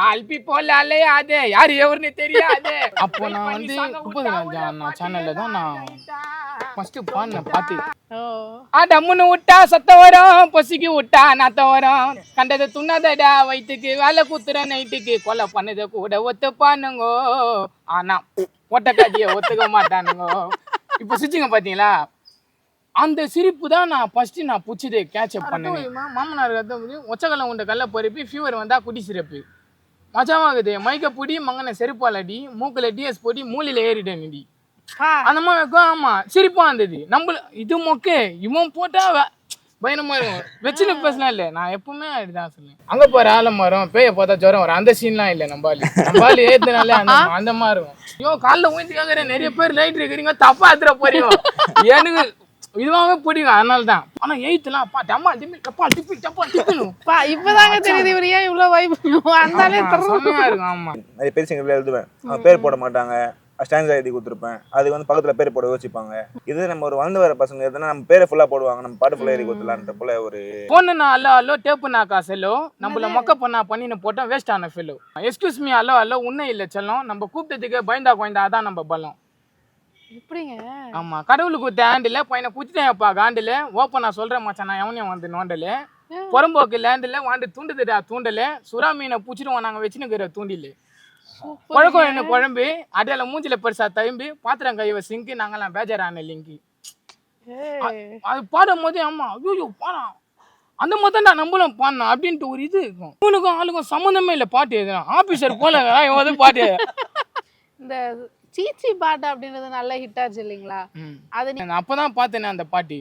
அல்பி போலாலே அது யாரு எவருன்னு தெரியாது. அப்போ நான் வந்து 30 நான் சேனல்ல தான் நான் ஃபர்ஸ்ட் பாடின பாட்டு. டம்முன்னு விட்டா சத்தம் வரும், பொசிக்கு விட்டா நாத்தம் வரும், கண்டதை துண்ணாதடா வயிற்றுக்கு, வேலை குத்துற நைட்டுக்கு, கொலை பண்ணதை கூட ஒத்துப்பானுங்கோ, ஆனா ஒட்ட காட்டிய ஒத்துக்க மாட்டானுங்கோ. இப்போ சிரிச்சிங்க பாத்தீங்களா, அந்த சிரிப்பு தான் நான் ஃபர்ஸ்ட் நான் பிடிச்சது கேட்சப் பண்ணேன். மாமனார் ஒச்சக்கல்ல உண்ட கல்ல பருப்பி ஃபீவர் வந்தா குடி சிறப்பு மஜாவாகுது, மைக்க பொடி மங்கன செருப்பால் அடி, மூக்கில் டிஎஸ் பொடி, மூலையில் ஏறிட்டேன் நிடி அந்த மாதிரி இருக்கும். ஆமா சிரிப்பா இருந்தது. நம்ம இது மொக்கே இவன் போட்டா பயணமா இருக்கும். வச்சுன்னு பேசலாம் இல்லை, நான் எப்பவுமே அப்படிதான் சொல்லுவேன். அங்க போற ஆலமரம் பேய பார்த்தா ஜுரம் வரும், அந்த சீன்லாம் இல்லை. நம்பாலு ஏத்துனாலே அந்த மாதிரி இருக்கும். ஐயோ காலில் ஊற்றி கேட்குறேன், நிறைய பேர் லைட் இருக்கிறீங்க தப்பா எடுத்துட போறீங்க, எனக்கு இதுவாகவே பிடிக்கும், அதனால தான். ஆனா எயித்துலாம் அப்பா டம்மா டிப்பி டப்பா டிப்பி டப்பா டிப்பினும் இப்பதாங்க தெரியுது இவர் ஏன் இவ்வளவு வைப் அந்தாலே செம்மையா இருக்கும். ஆமா நிறைய பேர் சிங்க எழுதுவேன், பேர் போட மாட்டாங்க, ஸ்டாண்ட்ஸ் எழுதி கொடுத்துருப்பேன், அதுக்கு வந்து பக்கத்துல பேர் போட யோசிப்பாங்க. இது நம்ம ஒரு வளர்ந்து வர பசங்க எதுனா நம்ம பேரை ஃபுல்லா போடுவாங்க, நம்ம பாட்டு ஃபுல்லா எழுதி கொடுத்துலான்ற போல ஒரு பொண்ணு நான் அல்லோ அல்லோ டேப்பு நான் காசெல்லோ நம்மள மொக்க பண்ணா பண்ணின்னு போட்டோம் வேஸ்ட் ஆன ஃபெல்லோ. எக்ஸ்கியூஸ் மீ அல்லோ அல்லோ உன்னை இல்லை செல்லம், நம்ம கூப்பிட்டதுக்கு பயந்தா கோயந்தா அதான் நம்ம பலம். எப்படிங்க? ஆமா கடவுளுக்கு கொடுத்த ஆண்டில் பையனை குச்சிட்டேன்ப்பா காண்டில் ஓப்பன் நான் சொல்றேன் மச்சான், நான் எவனையும் வந்து நோண்டல புறம்போக்கு லேண்டில் வாண்டு தூண்டுதுடா தூண்டல, சுறா மீனை பூச்சிடுவோம் நாங்கள் வச்சுனுக்கிற தூண்டில், குழக்கம் என்ன குழம்பு அடையாள மூஞ்சில பெருசா தயம்பு, பாத்திரம் கைவ சிங்கு, நாங்கெல்லாம் பேஜரான லிங்கி. அது பாடும் போதே ஆமா ஐயோ பாடா அந்த மாதிரி தான் நம்மளும் பாடணும் அப்படின்ட்டு ஒரு இது இருக்கும். இவனுக்கும் ஆளுக்கும் சம்மந்தமே இல்லை. பாட்டு எதுனா ஆபீசர் போல இவன் பாட்டு இந்த சீச்சி பாட்டு அப்படின்றது நல்ல ஹிட் ஆச்சு இல்லைங்களா? அது நான் அப்பதான் பார்த்தேன் அந்த பாட்டு.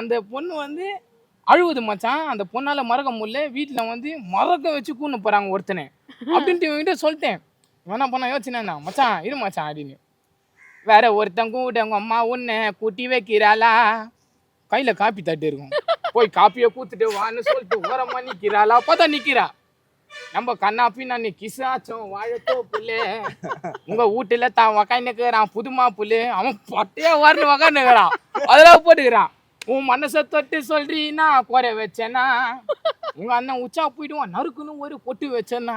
அந்த பொண்ணு வந்து அழுவுது மச்சான், அந்த பொண்ணால மறக்க முடியல, வீட்டுல வந்து மறக்க வச்சு கூன்னு போறாங்க ஒருத்தனை அப்படின்ட்டு இவங்கிட்ட சொல்லிட்டேன். என்ன பண்ண யோசிச்சேன்னா மச்சான் இரு மச்சான் அப்படின்னு, வேற ஒருத்தன் கூட உங்க அம்மா உன்னை கூட்டி வைக்கிறாளா, கையில காப்பி தட்டு இருக்கும், போய் காப்பியை கூத்துட்டு வான்னு சொல்லிட்டு ஓரமா நிக்கிறாளா, பார்த்தா நிக்கிறா. நம்ம கண்ணாப்பி நான் கிசாச்சும் வாழத்தோ புல்லு, உங்க வீட்டுல தான் உக்காந்துக்கிறான் புதுமா புல்லு, அவன் பட்டையா வரணும் உக்காந்துக்கிறான், அதெல்லாம் போட்டுக்கிறான். உன் மனசை தொட்டு சொல்றீன்னா குறை வச்சேன்னா, உங்க அண்ணன் உச்சா போயிடுவான் நறுக்குன்னு ஒரு பொட்டு வச்சேன்னா,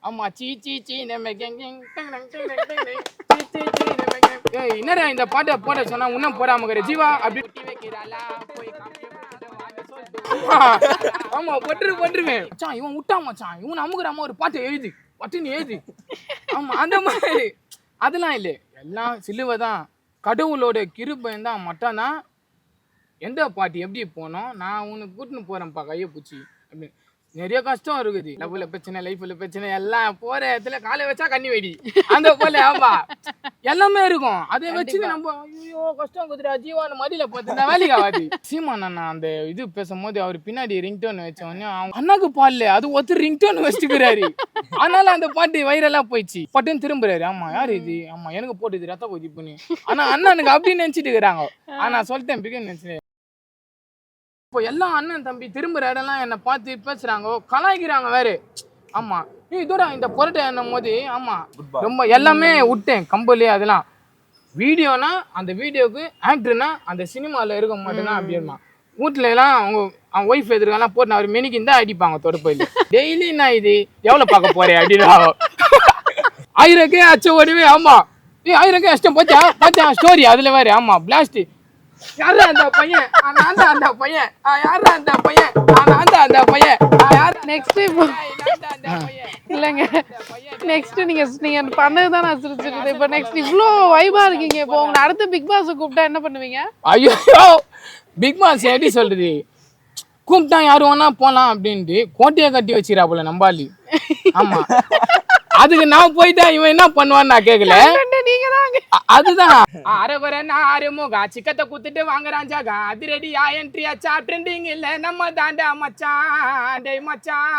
ஆமா சீ சீ சீ நம்ம என்னடா இந்த பாட்டை போட சொன்னா இன்னும் போடாம ஜீவா அப்படி வைக்கிறாளா, போய் ஆமா போட்டுருவேன். மச்சான் இவன் விட்டா மச்சான், இவன் அமுக்குறாம ஒரு பாட்டை எழுது பட்டுன்னு எழுது. ஆமா அந்த மாதிரி அதெல்லாம் இல்லை, எல்லாம் சிலுவைதான், கடவுளோட கிருபையும் தான் மட்டும் தான். எந்த பாட்டு எப்படி போனோம், நான் உனக்கு கூட்டின்னு போறேன்ப்பா கையை பூச்சி அப்படின்னு. நிறைய கஷ்டம் இருக்குது, லவ்ல பிரச்சனை லைஃப்ல பிரச்சனை, எல்லாம் போற இடத்துல காலை வச்சா கண்ணி வெடி அந்த போல. ஆமா எல்லாமே இருக்கும், அதை வச்சு நம்ம ஐயோ கஷ்டம் குதிரா ஜீவான மடியில பார்த்து வேலைக்கு ஆகாது. சீமான் அண்ணா அந்த இது பேசும்போது அவர் பின்னாடி ரிங்டோன் வச்ச உடனே அவங்க அண்ணாக்கு பாடல அது ஒருத்தர் ரிங்டோன் வச்சுக்கிறாரு, அதனால அந்த பாட்டு வைரலா போயிடுச்சு. பட்டுன்னு திரும்புறாரு, ஆமா யாரு இது, ஆமா எனக்கு போட்டுது ரத்த கொதிப்புன்னு, ஆனா அண்ணனுக்கு அப்படின்னு நினைச்சிட்டு இருக்கிறாங்க. ஆனா சொல்லிட்டேன் பிகன் நினைச்சேன். இப்போ எல்லா அண்ணன் தம்பி திரும்புற இடம்லாம் என்னை பார்த்து பேசுறாங்க, கலாய்க்கிறாங்க வேறு. ஆமா நீ இதோட இந்த பொருட்டை என்னும் போது ஆமா ரொம்ப எல்லாமே விட்டேன் கம்பளி. அதெல்லாம் வீடியோனா அந்த வீடியோவுக்கு, ஆக்டர்னா அந்த சினிமாவில் இருக்க மாட்டேன்னா அப்படின்னா. வீட்டுல எல்லாம் அவங்க ஒய்ஃப் எதிர்க்கலாம் போட்டு அவர் மெனிக்கு தான் அடிப்பாங்க தொடுப்பையில். டெய்லி நான் இது எவ்வளோ பார்க்க போறேன் அப்படின்னு 1000 அச்ச ஓடிவே. ஆமா 1000 அஷ்டம் பார்த்தா ஸ்டோரி அதுல வேறு. ஆமா பிளாஸ்ட் யாரா அந்த பையன், நான் தான் அந்த பையன், யாரா அந்த பையன், நான் தான் அந்த பையன், யார் நெக்ஸ்ட் இல்லைங்க நெக்ஸ்ட் நீங்க பண்ணதுதான் நான் சிரிச்சிருக்கேன். இப்போ நெக்ஸ்ட் இவ்வளோ வைபா இருக்கீங்க, இப்போ உங்களை அடுத்து பிக் பாஸ் கூப்பிட்டா என்ன பண்ணுவீங்க? ஐயோ பிக் பாஸ் எப்படி சொல்றது, கூப்பிட்டா யாரும் வேணா போலாம் அப்படின்ட்டு கோட்டையை கட்டி வச்சுக்கிறா போல நம்பாலி. ஆமா அதுக்கு நான் போயிட்டா இவன் என்ன பண்ணுவான்னு நான் கேட்கல. அதுதான் அரைவர ஆறுமுகா சிக்கத்தை குத்துட்டு வாங்குறான் ஜாகா, அது ரெடியா என்ட்ரி ஆச்சா ட்ரெண்டிங் இல்ல நம்ம தாண்டா மச்சான் டேய் மச்சான்.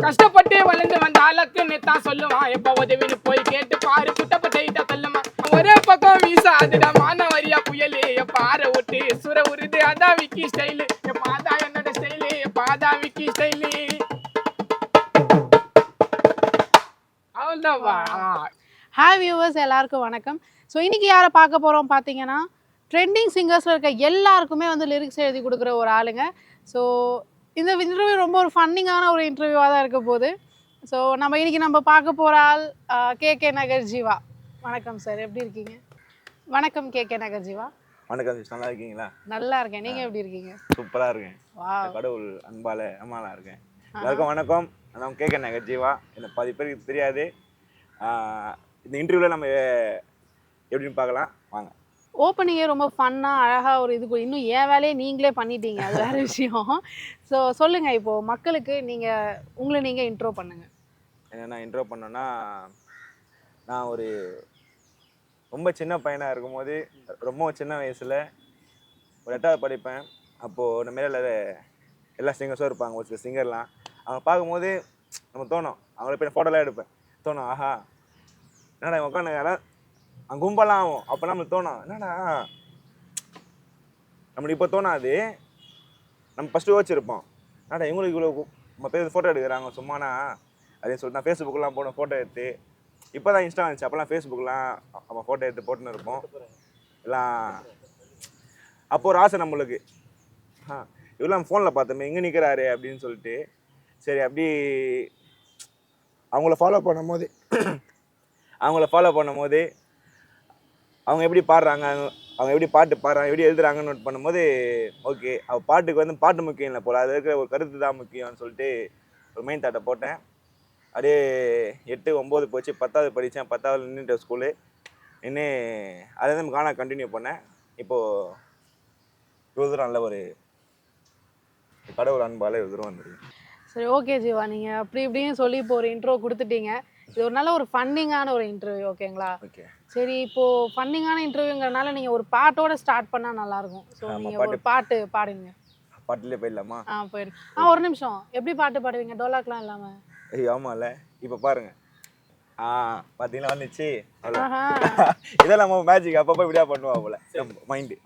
கஷ்டப்பட்டு வளர்ந்து வந்த ஆளுக்குன்னு தான் சொல்லுவான், எப்ப உதவின்னு போய் கேட்டு பாரு குட்டப்பட்ட சொல்லுமா. ஒரே பக்கம் வீசா அதுடா மானவரியா புயலு, எப்ப ஆற விட்டு சுர உருது அதான் விக்கி ஸ்டைலு, எப்ப அதான் என்னோட ஸ்டைலு, எப்ப அதான் விக்கி ஸ்டைலு. ஹாய் வியூவர்ஸ் எல்லாருக்கும் வணக்கம். ஸோ இன்னைக்கு யாரை பார்க்க போகிறோம் பார்த்தீங்கன்னா ட்ரெண்டிங் சிங்கர்ஸில் இருக்க எல்லாருக்குமே வந்து லிரிக்ஸ் எழுதி கொடுக்குற ஒரு ஆளுங்க. ஸோ இந்த இன்டர்வியூ ரொம்ப ஒரு ஃபன்னிங்கான ஒரு இன்டர்வியூவாக தான் இருக்க போகுது. ஸோ நம்ம பார்க்க போகிற ஆள் கேகே நகர் ஜீவா. வணக்கம் சார், எப்படி இருக்கீங்க? வணக்கம் கேகே நகர் ஜீவா. வணக்கம் சிஸ், நல்லா இருக்கீங்களா? நல்லா இருக்கேன், நீங்கள் எப்படி இருக்கீங்க? சூப்பராக இருக்கேன். கடவுள் அன்பால அம்மாலா இருக்கேன். எல்லாருக்கும் வணக்கம். நான் கேகே நகர் ஜீவா. எனக்கு பாதி பேருக்கு தெரியாது. இந்த இன்டர்வியூவில் நம்ம எப்படின்னு பார்க்கலாம் வாங்க. ஓப்பனிங்கே ரொம்ப ஃபன்னாக அழகாக ஒரு இது இன்னும் என் வேலையை நீங்களே பண்ணிட்டீங்க, அது வேறு விஷயம். ஸோ சொல்லுங்கள், இப்போது மக்களுக்கு உங்களை நீங்கள் இன்ட்ரோ பண்ணுங்கள். என்னென்னா இன்ட்ரோ பண்ணோன்னா, நான் ஒரு ரொம்ப சின்ன பையனாக இருக்கும்போது, ரொம்ப சின்ன வயசில் ஒரு 8வது படிப்பேன். அப்போது நம்ம மேலே எல்லா சிங்கர்ஸும் இருப்பாங்க, ஒரு சில சிங்கர்லாம். அவங்க பார்க்கும்போது நம்ம தோணும், அவங்கள போய் ஃபோட்டோலாம் எடுப்பேன். தோணும், ஆஹா என்னடா உட்காந்து யாராவது அங்கே கும்பலாம் ஆகும். அப்போ நம்மளுக்கு தோணும், என்னடா நம்மளுக்கு இப்போ தோணாது. நம்ம ஃபஸ்ட்டு யோசிச்சிருப்போம், என்னடா இவங்களுக்கு இவ்வளோ நம்ம பேர் ஃபோட்டோ எடுக்கிறாங்க சும்மானா அப்படின்னு சொல்லிட்டு நான் ஃபேஸ்புக்கெலாம் போன ஃபோட்டோ எடுத்து. இப்போ தான் இன்ஸ்டா வந்துச்சு, அப்போலாம் ஃபேஸ்புக்கெலாம் நம்ம ஃபோட்டோ எடுத்து போட்டுன்னு இருப்போம் எல்லாம். அப்போ ஒரு ஆசை நம்மளுக்கு, இவ்வளோ நம்ம ஃபோனில் பார்த்தோமே இங்கே நிற்கிறாரு அப்படின்னு சொல்லிட்டு. சரி, அப்படி அவங்கள ஃபாலோ பண்ணும்போது அவங்க எப்படி பாடுறாங்க, அவங்க எப்படி பாட்டு பாடுறாங்க, எப்படி எழுதுறாங்கன்னு நோட் பண்ணும்போது, ஓகே அவள் பாட்டுக்கு வந்து பாட்டு முக்கியம் இல்லை போல், அது இருக்கிற ஒரு கருத்து தான் முக்கியம்னு சொல்லிட்டு ஒரு மெயின் தாட்டை போட்டேன். அப்படியே 8, 9 போச்சு, 10வது படித்தேன். 10வது நின்றுட்ட ஸ்கூலு நின்று அதை வந்து காண கண்டினியூ பண்ணேன். இப்போது இவ்வளோ தூரம் நல்ல ஒரு கடவுள் அன்பால் இவ்வளோ தூரம் வந்துருக்கு. சரி, ஓகே ஜீவா, நீங்கள் அப்படி இப்படின்னு சொல்லி இப்போ ஒரு இன்ட்ரோ கொடுத்துட்டீங்க. இது ஒரு நல்ல ஒரு ஃபன்னிங்கான ஒரு இன்டர்வியூ, ஓகேங்களா? ஓகே. சரி, இப்போது ஃபன்னிங்கான இன்டர்வியூங்கிறனால நீங்கள் ஒரு பாட்டோட ஸ்டார்ட் பண்ணால் நல்லாயிருக்கும். ஸோ நீங்கள் ஒரு பாட்டு பாடுங்க. பாட்டிலே போயிடலாமா? போயிடு. ஒரு நிமிஷம், எப்படி பாட்டு பாடுவீங்க டோலாக்லாம் இல்லாமல்? ஐயோ ஆமாம்ல, இப்போ பாருங்கள். பார்த்தீங்களா வந்துச்சு, அவ்வளோ. இதெல்லாம் நம்ம மேஜிக் அப்பப்போ இப்படியா பண்ணுவோம் போல மைண்டு.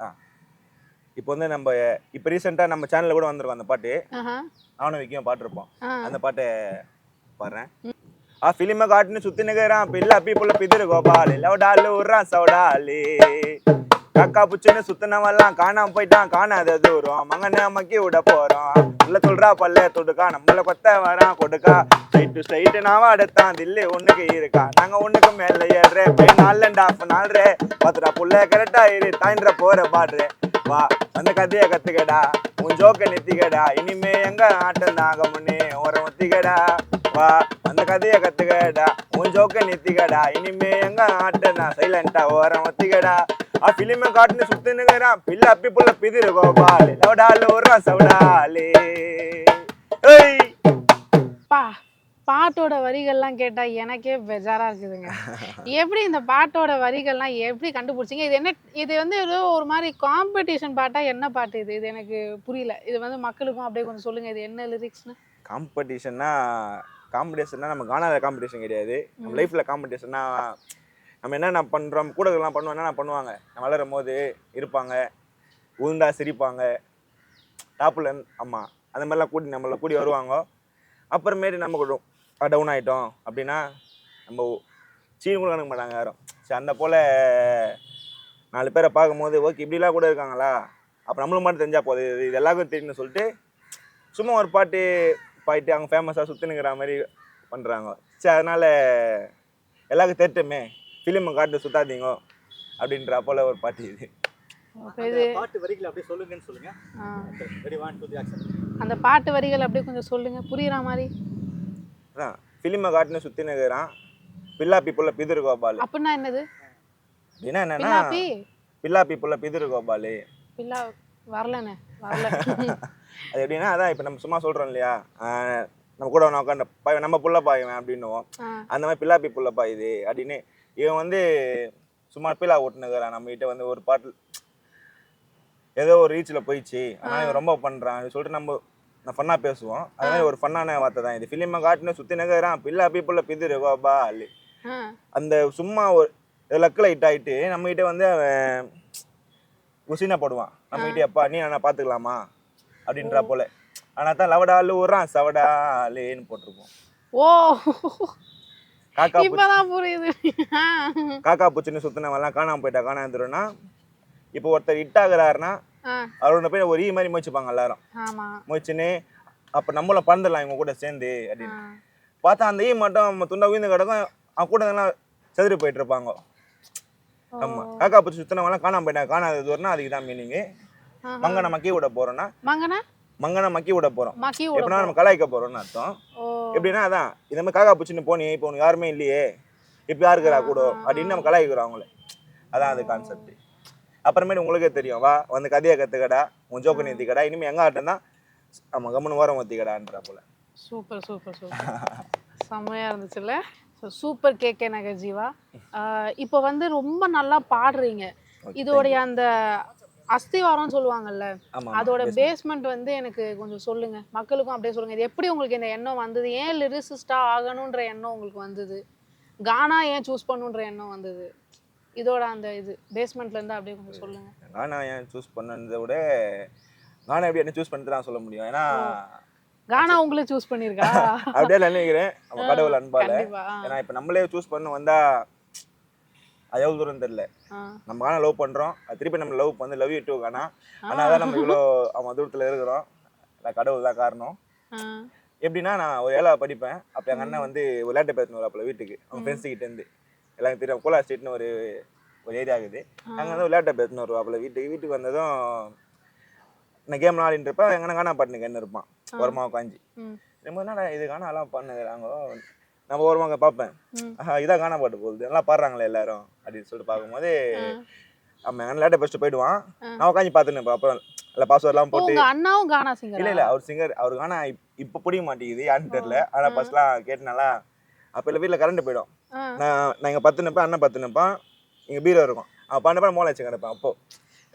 இப்போ வந்து நம்ம இப்போ ரீசெண்டாக நம்ம சேனலில் கூட வந்திருக்கோம் அந்த பாட்டு. நானும் விக்கியும் பாட்டிருப்போம். அந்த பாட்டை பாடுறேன். ஃபிலிமை காட்டுன்னு சுற்றி நிற்கிறான் பிள்ளை பீப்புள்ள பிதிரு கோபாலு லவடாலு உர்றான் சவுடாலு காக்கா புச்சுன்னு சுத்தினவெல்லாம் காணாம போயிட்டான் காணாத தூரம் மங்கன்னு மக்கி விட போறோம் உள்ள சொல்றா பல்ல தொடுக்கா நம்மள கொத்த வரான் கொடுக்கா ஸ்ட்ரைட்டு நாவ அடுத்தான் தில்லு ஒண்ணுக்கு இருக்கா நாங்க ஒண்ணுக்கு மேல ஏறுற பையன் 4.5 பத்துடா புள்ள கரெக்டா இரு தாயின்ற போற பாடுற வா அந்த கதைய கத்துக்கடா உன் ஜோக்க நித்திக்கடா இனிமே எங்க ஆட்டம் தாங்க முன்னே ஓரம் ஒத்திக்கடா வா அந்த கதைய கத்துக்கடா உன் ஜோக்க நித்திக்கடா இனிமே எங்க ஆட்டனா சைலண்டா ஓரம் ஒத்திக்கடா ஃபிலிமை காட்டுன்னு சுத்தினுங்கிறான் பிள்ளை அப்பி புள்ள பிதிரு கோபாலு லவடாலு ஒரு சவுடாலு. பாட்டோட வரிகள்லாம் கேட்டா எனக்கே பெஜாரா இருக்குதுங்க. எப்படி இந்த பாட்டோட வரிகள்லாம் எப்படி கண்டுபிடிச்சிங்க? இது என்ன, இது வந்து ஏதோ ஒரு மாதிரி காம்படிஷன் பாட்டா, என்ன பாட்டு இது? இது எனக்கு புரியல. இது வந்து மக்களுக்கும் அப்படியே கொஞ்சம் சொல்லுங்க, இது என்ன லிரிக்ஸ்னு? காம்படிஷன்னா நம்ம காணாத காம்படிஷன் கிடையாது. நம்ம லைஃப்ல காம்படிஷன்னா நம்ம என்னென்ன பண்ணுறோம், கூடலாம் பண்ணுவோம், என்னென்ன பண்ணுவாங்க, நம்ம வளரும் போது இருப்பாங்க, உளுந்தா சிரிப்பாங்க, டாப்பில் அம்மா அந்த மாதிரிலாம் நம்மளை கூடி வருவாங்க. அப்புறமேட்டு நம்ம டவுன் ஆகிட்டோம் அப்படின்னா நம்ம சீன் கூட கணக்க மாட்டாங்க யாரும். சரி, அந்த போல் 4 பேரை பார்க்கும்போது ஓகே இப்படிலாம் கூட இருக்காங்களா, அப்போ நம்மளும் மட்டும் தெரிஞ்சால் போகுது, இது எல்லாருக்கும் தெரியும்னு சொல்லிட்டு சும்மா ஒரு பாட்டு பாயிட்டு அவங்க ஃபேமஸாக சுற்றினுங்கிற மாதிரி பண்ணுறாங்க. சரி, அதனால் எல்லாருக்கும் தெரிட்டுமே ஃபிலிமை காட்டு சுத்தாதீங்க அப்படின்ற போல் ஒரு பாட்டு இது. பாட்டு வரிகள் அப்படியே சொல்லுங்கன்னு சொல்லுங்க. அந்த பாட்டு வரிகள் அப்படியே கொஞ்சம் சொல்லுங்க புரியுற மாதிரி. அதான் ஃபிலிமை காட்டுன்னு சுற்றினுக்கிறான் பில்லாப்பி புள்ள பிதிரு கோபாலு. அப்படின்னா என்னது? அப்படின்னா என்னன்னா பில்லாப்பி புள்ள பிதிரு கோபாலு. பில்லா வரலண்ணே, வரல. அது எப்படின்னா, அதான் இப்போ நம்ம சும்மா சொல்கிறோம் இல்லையா, நம்ம கூட உட்காந்து நம்ம புள்ள பாயுவேன் அப்படின்னுவோம். அந்த மாதிரி பில்லாப்பி புள்ள பாயுது அப்படின்னு இவன் வந்து சும்மா பீலா ஓட்டுனுக்கிறான். நம்மகிட்ட வந்து ஒரு பாட்டு ஏதோ ஒரு ரீச்சில் போயிடுச்சு, ஆனால் இவன் ரொம்ப பண்ணுறான் சொல்லிட்டு நான் ஃபன்னாக பேசுவோம். அது மாதிரி ஒரு ஃபன்னான வார்த்தை தான் இது. ஃபிலிமை காட்டுன்னு சுற்றி நகரான் பில்லா பீப்புள்ள பிதிரு கோபாலு. அந்த சும்மா ஒரு லக்கில் ஹிட் ஆகிட்டு நம்மகிட்ட வந்து அவன் குசினா போடுவான் நம்மகிட்ட, அப்பா நீ நான் பார்த்துக்கலாமா அப்படின்றா போல. ஆனால் தான் லவடாலு உர்றான் சவடாலேன்னு போட்டிருப்போம். ஓ, காக்கா இப்பதான் புரியுது. காக்கா பூச்சின்னு சுத்தினவெல்லாம் காணாம போயிட்டா காணாந்துருன்னா இப்போ ஒருத்தர் ஹிட் ஆகுறாருன்னா ஆ, அவரோட போய் ஒரு மாதிரி முயற்சிப்பாங்க எல்லாரும். ஆமா. முயற்சின்னு அப்போ நம்மளும் பறந்துடலாம் இவங்க கூட சேர்ந்து ஆ, அப்படின்னு பார்த்தா அந்த மட்டும் நம்ம துண்டா உயிர்ந்து கிடக்கும். அவங்க கூட எல்லாம் செதறி போயிட்டு இருப்பாங்க. ஓ, ஆமா, காக்கா பூச்சி சுத்தினவங்கலாம் காணாம போயிட்டாங்க. காணாதது வரனா அதுக்கு தான் மீனிங்கு. ஆஹா. மங்கனை மக்கி விட போறோம்னா மங்கனா மங்கனை மக்கி விட போறோம். மக்கி விட எப்படின்னா நம்ம கலாய்க்க போறோம்னு அர்த்தம். ஓ, எப்படின்னா அதான் இந்த மாதிரி காக்கா பூச்சின்னு போனி இப்போ உனக்கு யாருமே இல்லையே இப்போ யாருக்குறா கூட அப்படின்னு நம்ம கலாய்க்கிறோம் அவங்கள. அதான் அது கான்செப்ட். அப்புறமேட்டு உங்களுக்கே தெரியும், வா வந்து கதையை கற்றுக்கடா, உன் ஜோக்கு நிறுத்திக்கடா, இனிமேல் எங்கே ஆட்டம் தான் நம்ம கம்முன்னு ஓரம் ஊற்றிக்கடான்ற போல. Super super super. செம்மையா இருந்துச்சுல்ல. ஸோ சூப்பர் கேகே நகர் ஜீவா. இப்போ வந்து ரொம்ப நல்லா பாடுறீங்க. இதோடைய அந்த அஸ்திவாரம்னு சொல்லுவாங்கல்ல, ஆமா, அதோட பேஸ்மெண்ட் வந்து எனக்கு கொஞ்சம் சொல்லுங்க, மக்களுக்கும் அப்படியே சொல்லுங்க. இது எப்படி உங்களுக்கு இந்த எண்ணம் வந்தது? ஏன் லிரிசிஸ்டா ஆகணுன்ற எண்ணம் உங்களுக்கு வந்தது? கானா ஏன் சூஸ் பண்ணுன்ற எண்ணம் வந்தது? இதோட அந்த இது பேஸ்மெண்ட்ல இருந்து அப்படியே கொஞ்சம் சொல்லுங்க. கானா ஏன் சூஸ் பண்ணதை விட கானா எப்படி என்ன சூஸ் பண்ணிட்டு தான் சொல்ல முடியும். ஏன்னா கானா உங்களே சூஸ் பண்ணிருக்கா? அப்படியே நினைக்கிறேன் நம்ம கடவுள் அன்பால. கண்டிப்பா. ஏன்னா இப்போ நம்மளே சூஸ் பண்ண வந்தா அது எவ்வளோ தூரம் தெரியல. நம்ம கானா லவ் பண்றோம், அது திருப்பி நம்ம லவ் வந்து லவ் யூ டூ கானா. ஆனால் தான் நம்ம இவ்வளோ அவன் தூரத்தில் இருக்கிறோம். கடவுள் தான் காரணம். எப்படின்னா நான் ஒரு 7வது படிப்பேன். அப்போ எங்கள் அண்ணன் வந்து விளையாட்டு பேசணும் வரப்போ வீட்டுக்கு அவங்க ஃப்ரெண்ட்ஸ் கிட்டேருந்து. எல்லாரும் தெரியும் கோலா ஸ்ட்ரீட்னு ஒரு ஏரியா இருக்குது. அங்கே வந்து விளையாட்டு பேசணும் வருவாப்புல வீட்டுக்கு வந்ததும் நான் கேம் ஆடின்றப்ப எங்கன்னா காணா பாட்டுனுக்கு என்ன இருப்பான் ஓரமாக உட்காந்து. ரொம்ப என்னடா இது காணாலாம் பண்ணுறாங்க. நம்ம ஓரமாக பார்ப்பேன், இதான் காணா பாட்டு போகுது, நல்லா பாடுறாங்களே எல்லாரும் அப்படின்னு சொல்லிட்டு பார்க்கும்போது அவன் எங்கன்னா விளையாட்டு பேசிட்டு போயிடுவான். நான் உட்காந்து பார்த்துன்னு அப்புறம் இல்லை பாஸ்வேர்ட்லாம் போட்டு. அண்ணாவும் கானா சிங்கர்? இல்லை அவர் சிங்கர். அவருக்கு காணா இப்போ பிடிக்க மாட்டேங்குது யாருன்னு தெரியல. ஆனால் ஃபர்ஸ்ட்லாம் கேட்டுனால அப்போ இல்லை வீட்டில் கரண்ட் போயிடும். நான் இங்கே பத்துனப்பேன், அண்ணன் பத்துனப்பான், இங்கே பீரோ இருக்கும். அவன் பன்னப்ப மோளை வச்சு கிடப்பேன். அப்போ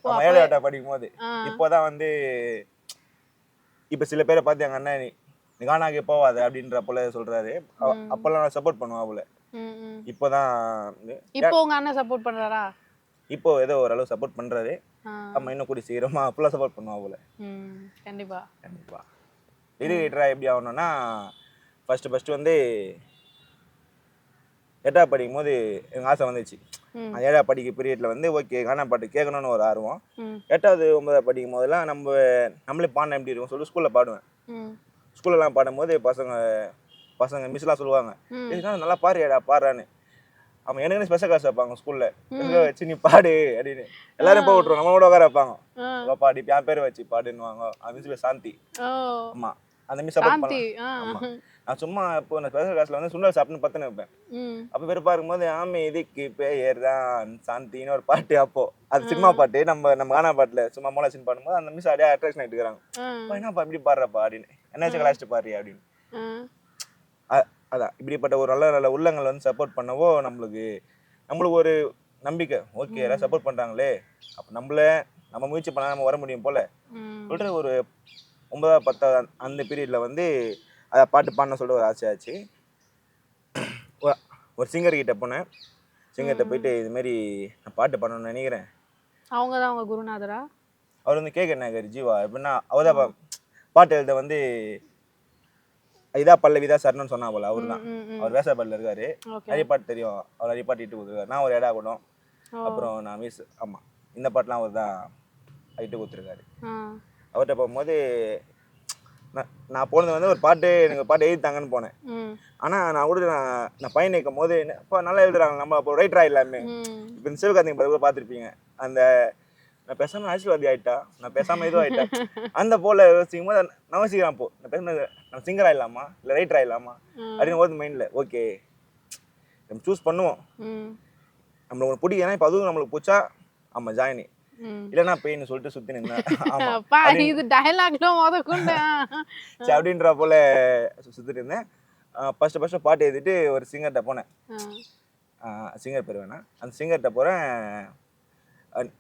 அவன் 7வது படிக்கும் போது. இப்போதான் வந்து இப்போ சில பேரை பார்த்து எங்கள் அண்ணன் நீ காணாக்கே போவாத அப்படின்ற போல சொல்றாரு. அப்பெல்லாம் நான் சப்போர்ட் பண்ணுவா போல. இப்போதான் இப்போ உங்க அண்ணன் சப்போர்ட் பண்றாரா? இப்போ ஏதோ ஓரளவு சப்போர்ட் பண்றாரு. நம்ம இன்னும் கூடி சீக்கிரமா அப்பெல்லாம் சப்போர்ட் பண்ணுவா போல. கண்டிப்பா கண்டிப்பா. லிரிக்ரேட்டரா எப்படி ஆகணும்னா ஃபர்ஸ்ட் வந்து 8வது படிக்கும் போது எனக்கு ஆசை வந்துச்சு. அந்த 7வது படிக்க பீரியட்ல வந்து ஓகே கானா பாட்டு கேட்கணும்னு ஒரு ஆர்வம். 8வது 9வது படிக்கும் போதெல்லாம் நம்மளே பாடினா எப்படி இருக்கும் சொல்லிட்டு ஸ்கூல்ல பாடுவேன். ஸ்கூல்லலாம் பாடும்போது பசங்க மிஸ்லாம் சொல்லுவாங்க, நல்லா பாடுறியாடா பாடுறான்னு. அவன் எனக்கு ஸ்பெஷல் கிளாஸ் வைப்பாங்க ஸ்கூல்ல. வச்சு நீ பாடு அப்படின்னு எல்லாரும் போய் விட்டுருவாங்க. நம்மளோட உட்கார வைப்பாங்க. பாடி என் பேர் வச்சு பாடுன்னுவாங்க. மிஸ் பேர் சாந்தி. ஆமா, அந்த மிஸ் சப்போர்ட் பண்ணலாம். நான் சும்மா இப்போ நான் ஸ்பெஷல் கிளாஸ்ல வந்து சுண்டல் சாப்பிட்டுன்னு பத்துன்னு வைப்பேன். அப்போ வெறுப்பா இருக்கும்போது ஆமே இதுக்கு பெயர் தான் சாந்தின்னு ஒரு பாட்டு. அப்போ அது சினிமா பாட்டு. நம்ம கானா பாட்டுல சும்மா மோலாசின் பாடும்போது அந்த மிஸ் அப்படியே அட்ராக்ஷன் ஆகிட்டு இருக்கிறாங்க. என்னப்பா இப்படி பாடுறப்பா அப்படின்னு, என்னாச்சும் கிளாஸ்ட்டு பாடுறியா அப்படின்னு. அதான் இப்படிப்பட்ட ஒரு நல்ல உள்ளங்கள் வந்து சப்போர்ட் பண்ணவோ நம்மளுக்கு ஒரு நம்பிக்கை. ஓகே எல்லாம் சப்போர்ட் பண்றாங்களே, அப்போ நம்ம முயற்சி பண்ணா நம்ம வர முடியும் போல சொல்லிட்டு ஒரு 9வது 10வது அந்த பீரியட்ல வந்து அதை பாட்டு பாடணும் சொல்லிட்டு ஒரு ஆசையாச்சு. ஒரு சிங்கர் கிட்ட போனேன். சிங்கர்கிட்ட போயிட்டு இதுமாரி நான் பாட்டு பாடணும்னு நினைக்கிறேன். அவங்க தான் அவங்க குருநாதரா? அவர் வந்து கேகே நகர் ஜீவா. எப்படின்னா அவர் தான் பாட்டு எழுத வந்து இதா பல்லவிதா சரணன்னு சொன்னா போல. அவர் தான். அவர் வேசப்பாட்டில் இருக்காரு. நிறைய பாட்டு தெரியும். அவர் நிறைய பாட்டு இட்டு கொடுத்துருக்காரு. நான் ஒரு இடா கூடம், அப்புறம் நான் மிஸ். ஆமாம், இந்த பாட்டுலாம் அவர் தான் இட்டு கொடுத்துருக்காரு. அவர்கிட்ட போகும்போது நான் போனது வந்து ஒரு பாட்டு எனக்கு பாட்டு எழுதித்தாங்கன்னு போனேன். ஆனால் நான் கூட நான் பையன் நிற்கும் போது இப்போ நல்லா எழுதுறாங்க, நம்ம அப்போ ரைட்டரா எல்லாமே. இப்போ இந்த சிவகார்த்திகை படம் கூட பார்த்துருப்பீங்க. அந்த நான் பேசாமல் ஆசீர்வாதி ஆகிட்டா, நான் பேசாமல் இதுவும் ஆகிட்டா, அந்த போல் யோசிக்கும் போது நான் யோசிக்கிறேன். அப்போ நான் பேசுனது நான் சிங்கர் ஆகிடலாமா இல்லை ரைட்டர் ஆகிடலாமா அப்படின்னு ஒரு மைண்டில். ஓகே நம்ம சூஸ் பண்ணுவோம். நம்மளுக்கு ஒன்று பிடிக்குன்னா இப்போ அதுவும் நம்மளுக்கு பிடிச்சா ஆமாம் ஜாயினி, இல்லைன்னா பெயின்னு சொல்லிட்டு சுற்றி நின்றேன். இது டயலாக்லாம் சரி அப்படின்ற போல சுற்றிட்டு இருந்தேன். ஃபர்ஸ்ட் பாட்டு எழுதிட்டு ஒரு சிங்கர்கிட்ட போனேன். சிங்கர் பேர் வேணாம். அந்த சிங்கர்கிட்ட போகிறேன்.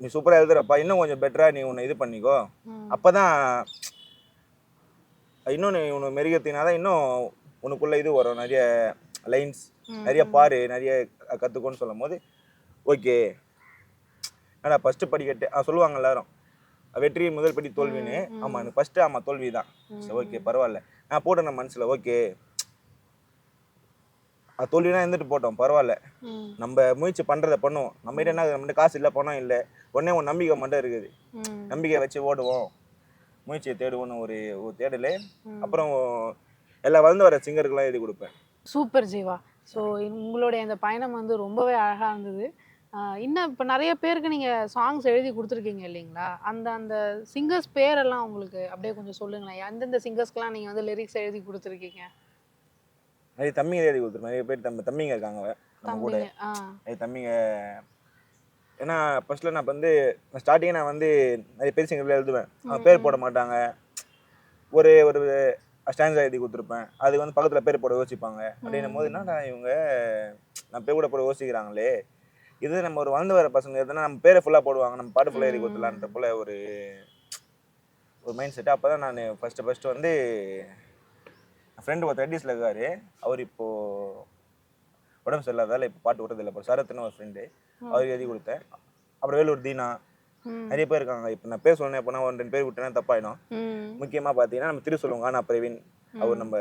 நீ சூப்பராக எழுதுறப்பா, இன்னும் கொஞ்சம் பெட்டராக நீ உன்னை இது பண்ணிக்கோ, அப்போ தான் இன்னும் நீ உன்னை மெருகத்தினாதான் இன்னும் உனக்குள்ளே இது வரும், நிறைய லைன்ஸ் நிறைய பாரு, நிறைய கற்றுக்கோன்னு சொல்லும் போது ஓகே ஏன்னா ஃபஸ்ட்டு படிக்கட்டு சொல்லுவாங்க எல்லாரும் வெற்றி முதல் படி தோல்வின்னு. ஆமாம் எனக்கு ஃபஸ்ட்டு ஆமாம் தோல்வி தான். சரி ஓகே பரவாயில்ல. நான் போட்டேன் மனசில் ஓகே அது தோல்வினா இருந்துட்டு போட்டோம் பரவாயில்ல, ம் நம்ம முயற்சி பண்ணுறதை பண்ணுவோம். நம்மகிட்ட என்ன, நம்மகிட்ட காசு இல்லை பணம் இல்லை, உடனே ஒரு நம்பிக்கை மட்டும் இருக்குது. ம் நம்பிக்கை வச்சு ஓடுவோம், முயற்சியை தேடுவோன்னு ஒரு ஒரு தேடல். அப்புறம் எல்லா வளர்ந்து வர சிங்கருக்கெல்லாம் எழுதி கொடுப்பேன். சூப்பர் ஜீவா. ஸோ உங்களுடைய அந்த பயணம் வந்து ரொம்பவே அழகாக இருந்தது. இன்னும் இப்போ நிறைய பேருக்கு நீங்கள் சாங்ஸ் எழுதி கொடுத்துருக்கீங்க இல்லைங்களா? அந்த அந்த சிங்கர்ஸ் பேரெல்லாம் உங்களுக்கு அப்படியே கொஞ்சம் சொல்லுங்களேன். எந்தெந்த சிங்கர்ஸ்க்கெலாம் நீங்கள் வந்து லிரிக்ஸ் எழுதி கொடுத்துருக்கீங்க? நிறைய தம்பிங்க எழுதி கொடுத்துருப்பேன். நிறைய பேர் தம்பிங்க இருக்காங்க நம்ம கூட. தம்பிங்க. நிறைய தம்பிங்க. ஏன்னா ஃபர்ஸ்ட்டில் நான் வந்து ஸ்டார்டிங்கே நான் வந்து நிறைய பேர் சிங்கரில் எழுதுவேன். அவங்க பேர் போட மாட்டாங்க. ஒரு ஒரு ஸ்டாண்ட்ஸாக எழுதி கொடுத்துருப்பேன். அது வந்து பக்கத்தில் பேர் போட யோசிப்பாங்க. அப்படின்னும் போது என்னடா இவங்க நம்ம பேர் கூட போட யோசிக்கிறாங்களே, இது நம்ம ஒரு வளர்ந்து வர பசங்க எதுனா நம்ம பேரை ஃபுல்லாக போடுவாங்க, நம்ம பாட்டு ஃபுல்லாக எழுதி கொடுத்துலான்ற போல ஒரு ஒரு மைண்ட் செட்டு. அப்போ தான் நான் ஃபஸ்ட்டு வந்து என் ஃப்ரெண்டு ஒருத்தர் ரெட்டிஸில் இருக்காரு. அவர் இப்போது உடம்பு சரியில்லாதால இப்போ பாட்டு விட்றதில்லை. இப்போ சரத்துன்னு ஒரு ஃப்ரெண்டு, அவருக்கு எழுதி கொடுத்தேன். அப்புறம் வேலூர் தீனா, நிறைய பேர் இருக்காங்க. இப்போ நான் பேர் சொன்னேன், இப்போ நான் 1-2 பேர் விட்டேன்னா தப்பாயிடும். முக்கியமாக பார்த்தீங்கன்னா நம்ம திருச்செல்வம் கானா பிரவீன், அவர் நம்ம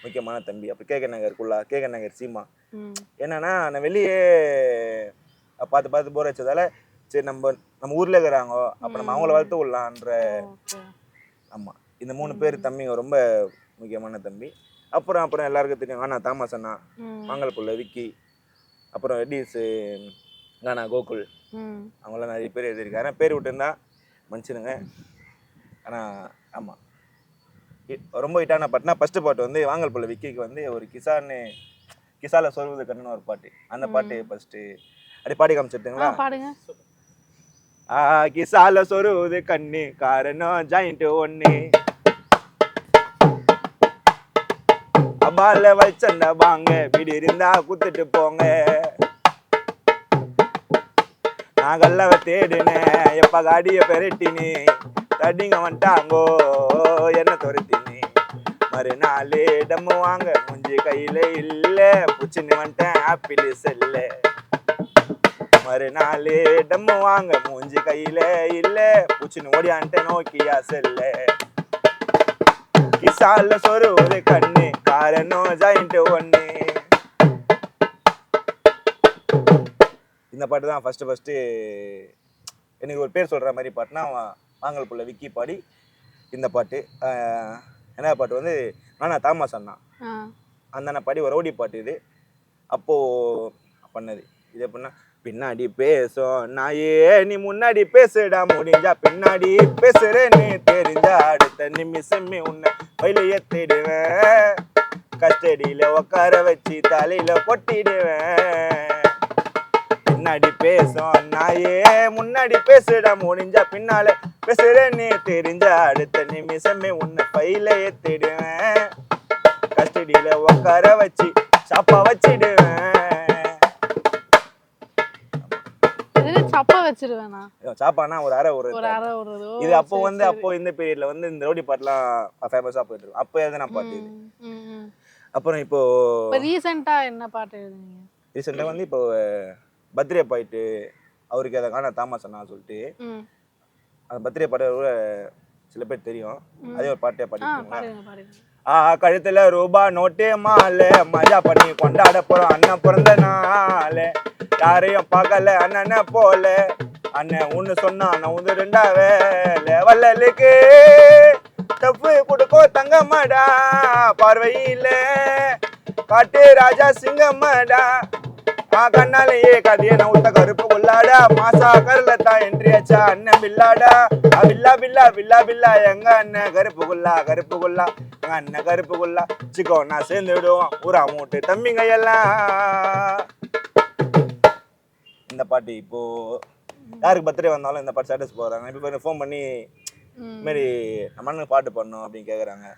முக்கியமான தம்பி. அப்புறம் கேகே நகர் குல்லா, கேகே நகர் சீமா. என்னன்னா நான் வெளியே பார்த்து போர் வச்சதால சரி நம்ம ஊர்ல இருக்கிறாங்க, அப்போ நம்ம அவங்கள வளர்த்து விடலான்ற. ஆமாம், இந்த 3 பேர் தம்பிங்க ரொம்ப முக்கியமான தம்பி. அப்புறம் எல்லாருக்கும் தெரியும் கானா தாமஸ் அண்ணா, மாங்கல்புள்ள விக்கி, அப்புறம் ரெட்டிஸு கானா கோகுல், அவங்களாம் நிறைய பேர் எழுதியிருக்காரு. பேர் விட்டுருந்தா மன்னிச்சிடுங்க. ஆனால் ஆமாம், ரொம்ப ஹிட்டான பாட்டுனா ஃபஸ்ட்டு பாட்டு வந்து வாங்கல்புள்ள விக்கிக்கு வந்து ஒரு கிசால சொல்வது கண்ணுன்னு ஒரு பாட்டு. அந்த பாட்டு ஃபஸ்ட்டு அப்படி பாடி காமிச்சிட்டுங்களா? பாடுங்க. கிசால சொருவது கண்ணு காரணம் ஜாயிண்ட் ஒன்று, அபால வச்சண்டா வாங்க வீடு இருந்தா குத்துட்டு போங்க, நாங்கள்ல தேடினேன் எப்ப காடிய பெரட்டினே, தடிங்க வந்துட்டாங்கோ என்ன துரத்தினே, மறுநாள் டம்மு வாங்க முஞ்சி கையில இல்ல, புச்சின்னு வந்துட்டேன் ஆப்பிள் செல்ல, மறுநாள் டம்மு வாங்க மூஞ்சி கையில இல்ல, புச்சின்னு ஓடியான்ட்டு நோக்கியா செல்ல, கிசால சொருவது கண்ணு காரணம் ஜாயிண்ட் ஒண்ணு. இந்த பாட்டு தான் ஃபர்ஸ்ட் எனக்கு ஒரு பேர் சொல்ற மாதிரி பாட்டுனா வாங்கல்புள்ள விக்கி பாடி இந்த பாட்டு. என்ன பாட்டு வந்து நானா தாமஸ் அண்ணா அந்த அண்ணா பாடி ஒரு ரவுடி பாட்டு இது. அப்போ பண்ணது இது. எப்படின்னா பின்னாடி பேசும் நாயே நீ முன்னாடி பேசுடா, முடிஞ்சா பின்னாடி பேசுறேன்னு தெரிஞ்சா அடுத்த நிமிஷமே உன்னை வயலைய தேடுவேன், கஸ்டடியில உட்கார வச்சு தலையில கொட்டிடுவேன், பின்னாடி பேசும் நாயே முன்னாடி பேசுடா, முடிஞ்சா பின்னால பேசுறேன்னு தெரிஞ்சா அடுத்த நிமிஷமே உன்னை வயலைய தேடுவேன், கஸ்டடியில உட்கார வச்சு சாப்பா வச்சிடுவேன். சப்பா வச்சிருவேனா? சாப்பானா ஒரு அரை ஒரு இது. அப்போ வந்து அப்போ இந்த பீரியட்ல வந்து இந்த ரவுடி பாட்டுலாம் ஃபேமஸா போயிட்டு இருக்கும். அப்போ எதுனா பாட்டு இது. அப்புறம் இப்போ ரீசெண்டா என்ன பாட்டு எழுதுனீங்க? ரீசெண்டா வந்து இப்போ பர்த்டே பாயிட்டு அவருக்கு அதை காண தாமஸ் அண்ணா சொல்லிட்டு அந்த பர்த்டே பாட்டு கூட சில பேர் தெரியும். அதே ஒரு பாட்டே பாடிருக்கீங்களா? கழுத்துல ரூபா நோட்டு மாலை மஜா பண்ணி கொண்டாட போறோம் அண்ணன் பிறந்த நாளே, யாரையும் பார்க்கல அண்ணனை போல, அண்ணன் ஒண்ணு சொன்னா நான் ஒன்று ரெண்டா வேலை, வள்ளலுக்கு தப்பு கொடுக்கோ தங்கம்மாடா, பார்வையில காட்டு ராஜா சிங்கம்மாடா, கண்ணாலேயே கதைய நான் உத்த கருப்பு கொள்ளாடா, மாசா கருலத்தான் என்றியாச்சா அண்ணன் பில்லாடா, பில்லா பில்லா பில்லா பில்லா எங்க அண்ணன் கருப்பு கொள்ளா எங்க அண்ணன் கருப்பு கொள்ளா, சிக்கோ நான் சேர்ந்து விடுவோம் ஊரா மூட்டு தம்பிங்க எல்லாம். இந்த பாட்டு இப்போ யாருக்கு பர்த்டே வந்தாலும் இந்த பாட்டு ஸ்டேட்டஸ் போடுறாங்க. இப்போ ஃபோன் பண்ணி இந்த மாதிரி நம்ம அண்ணனுக்கு பாட்டு பண்ணணும் அப்படின்னு கேட்குறாங்க.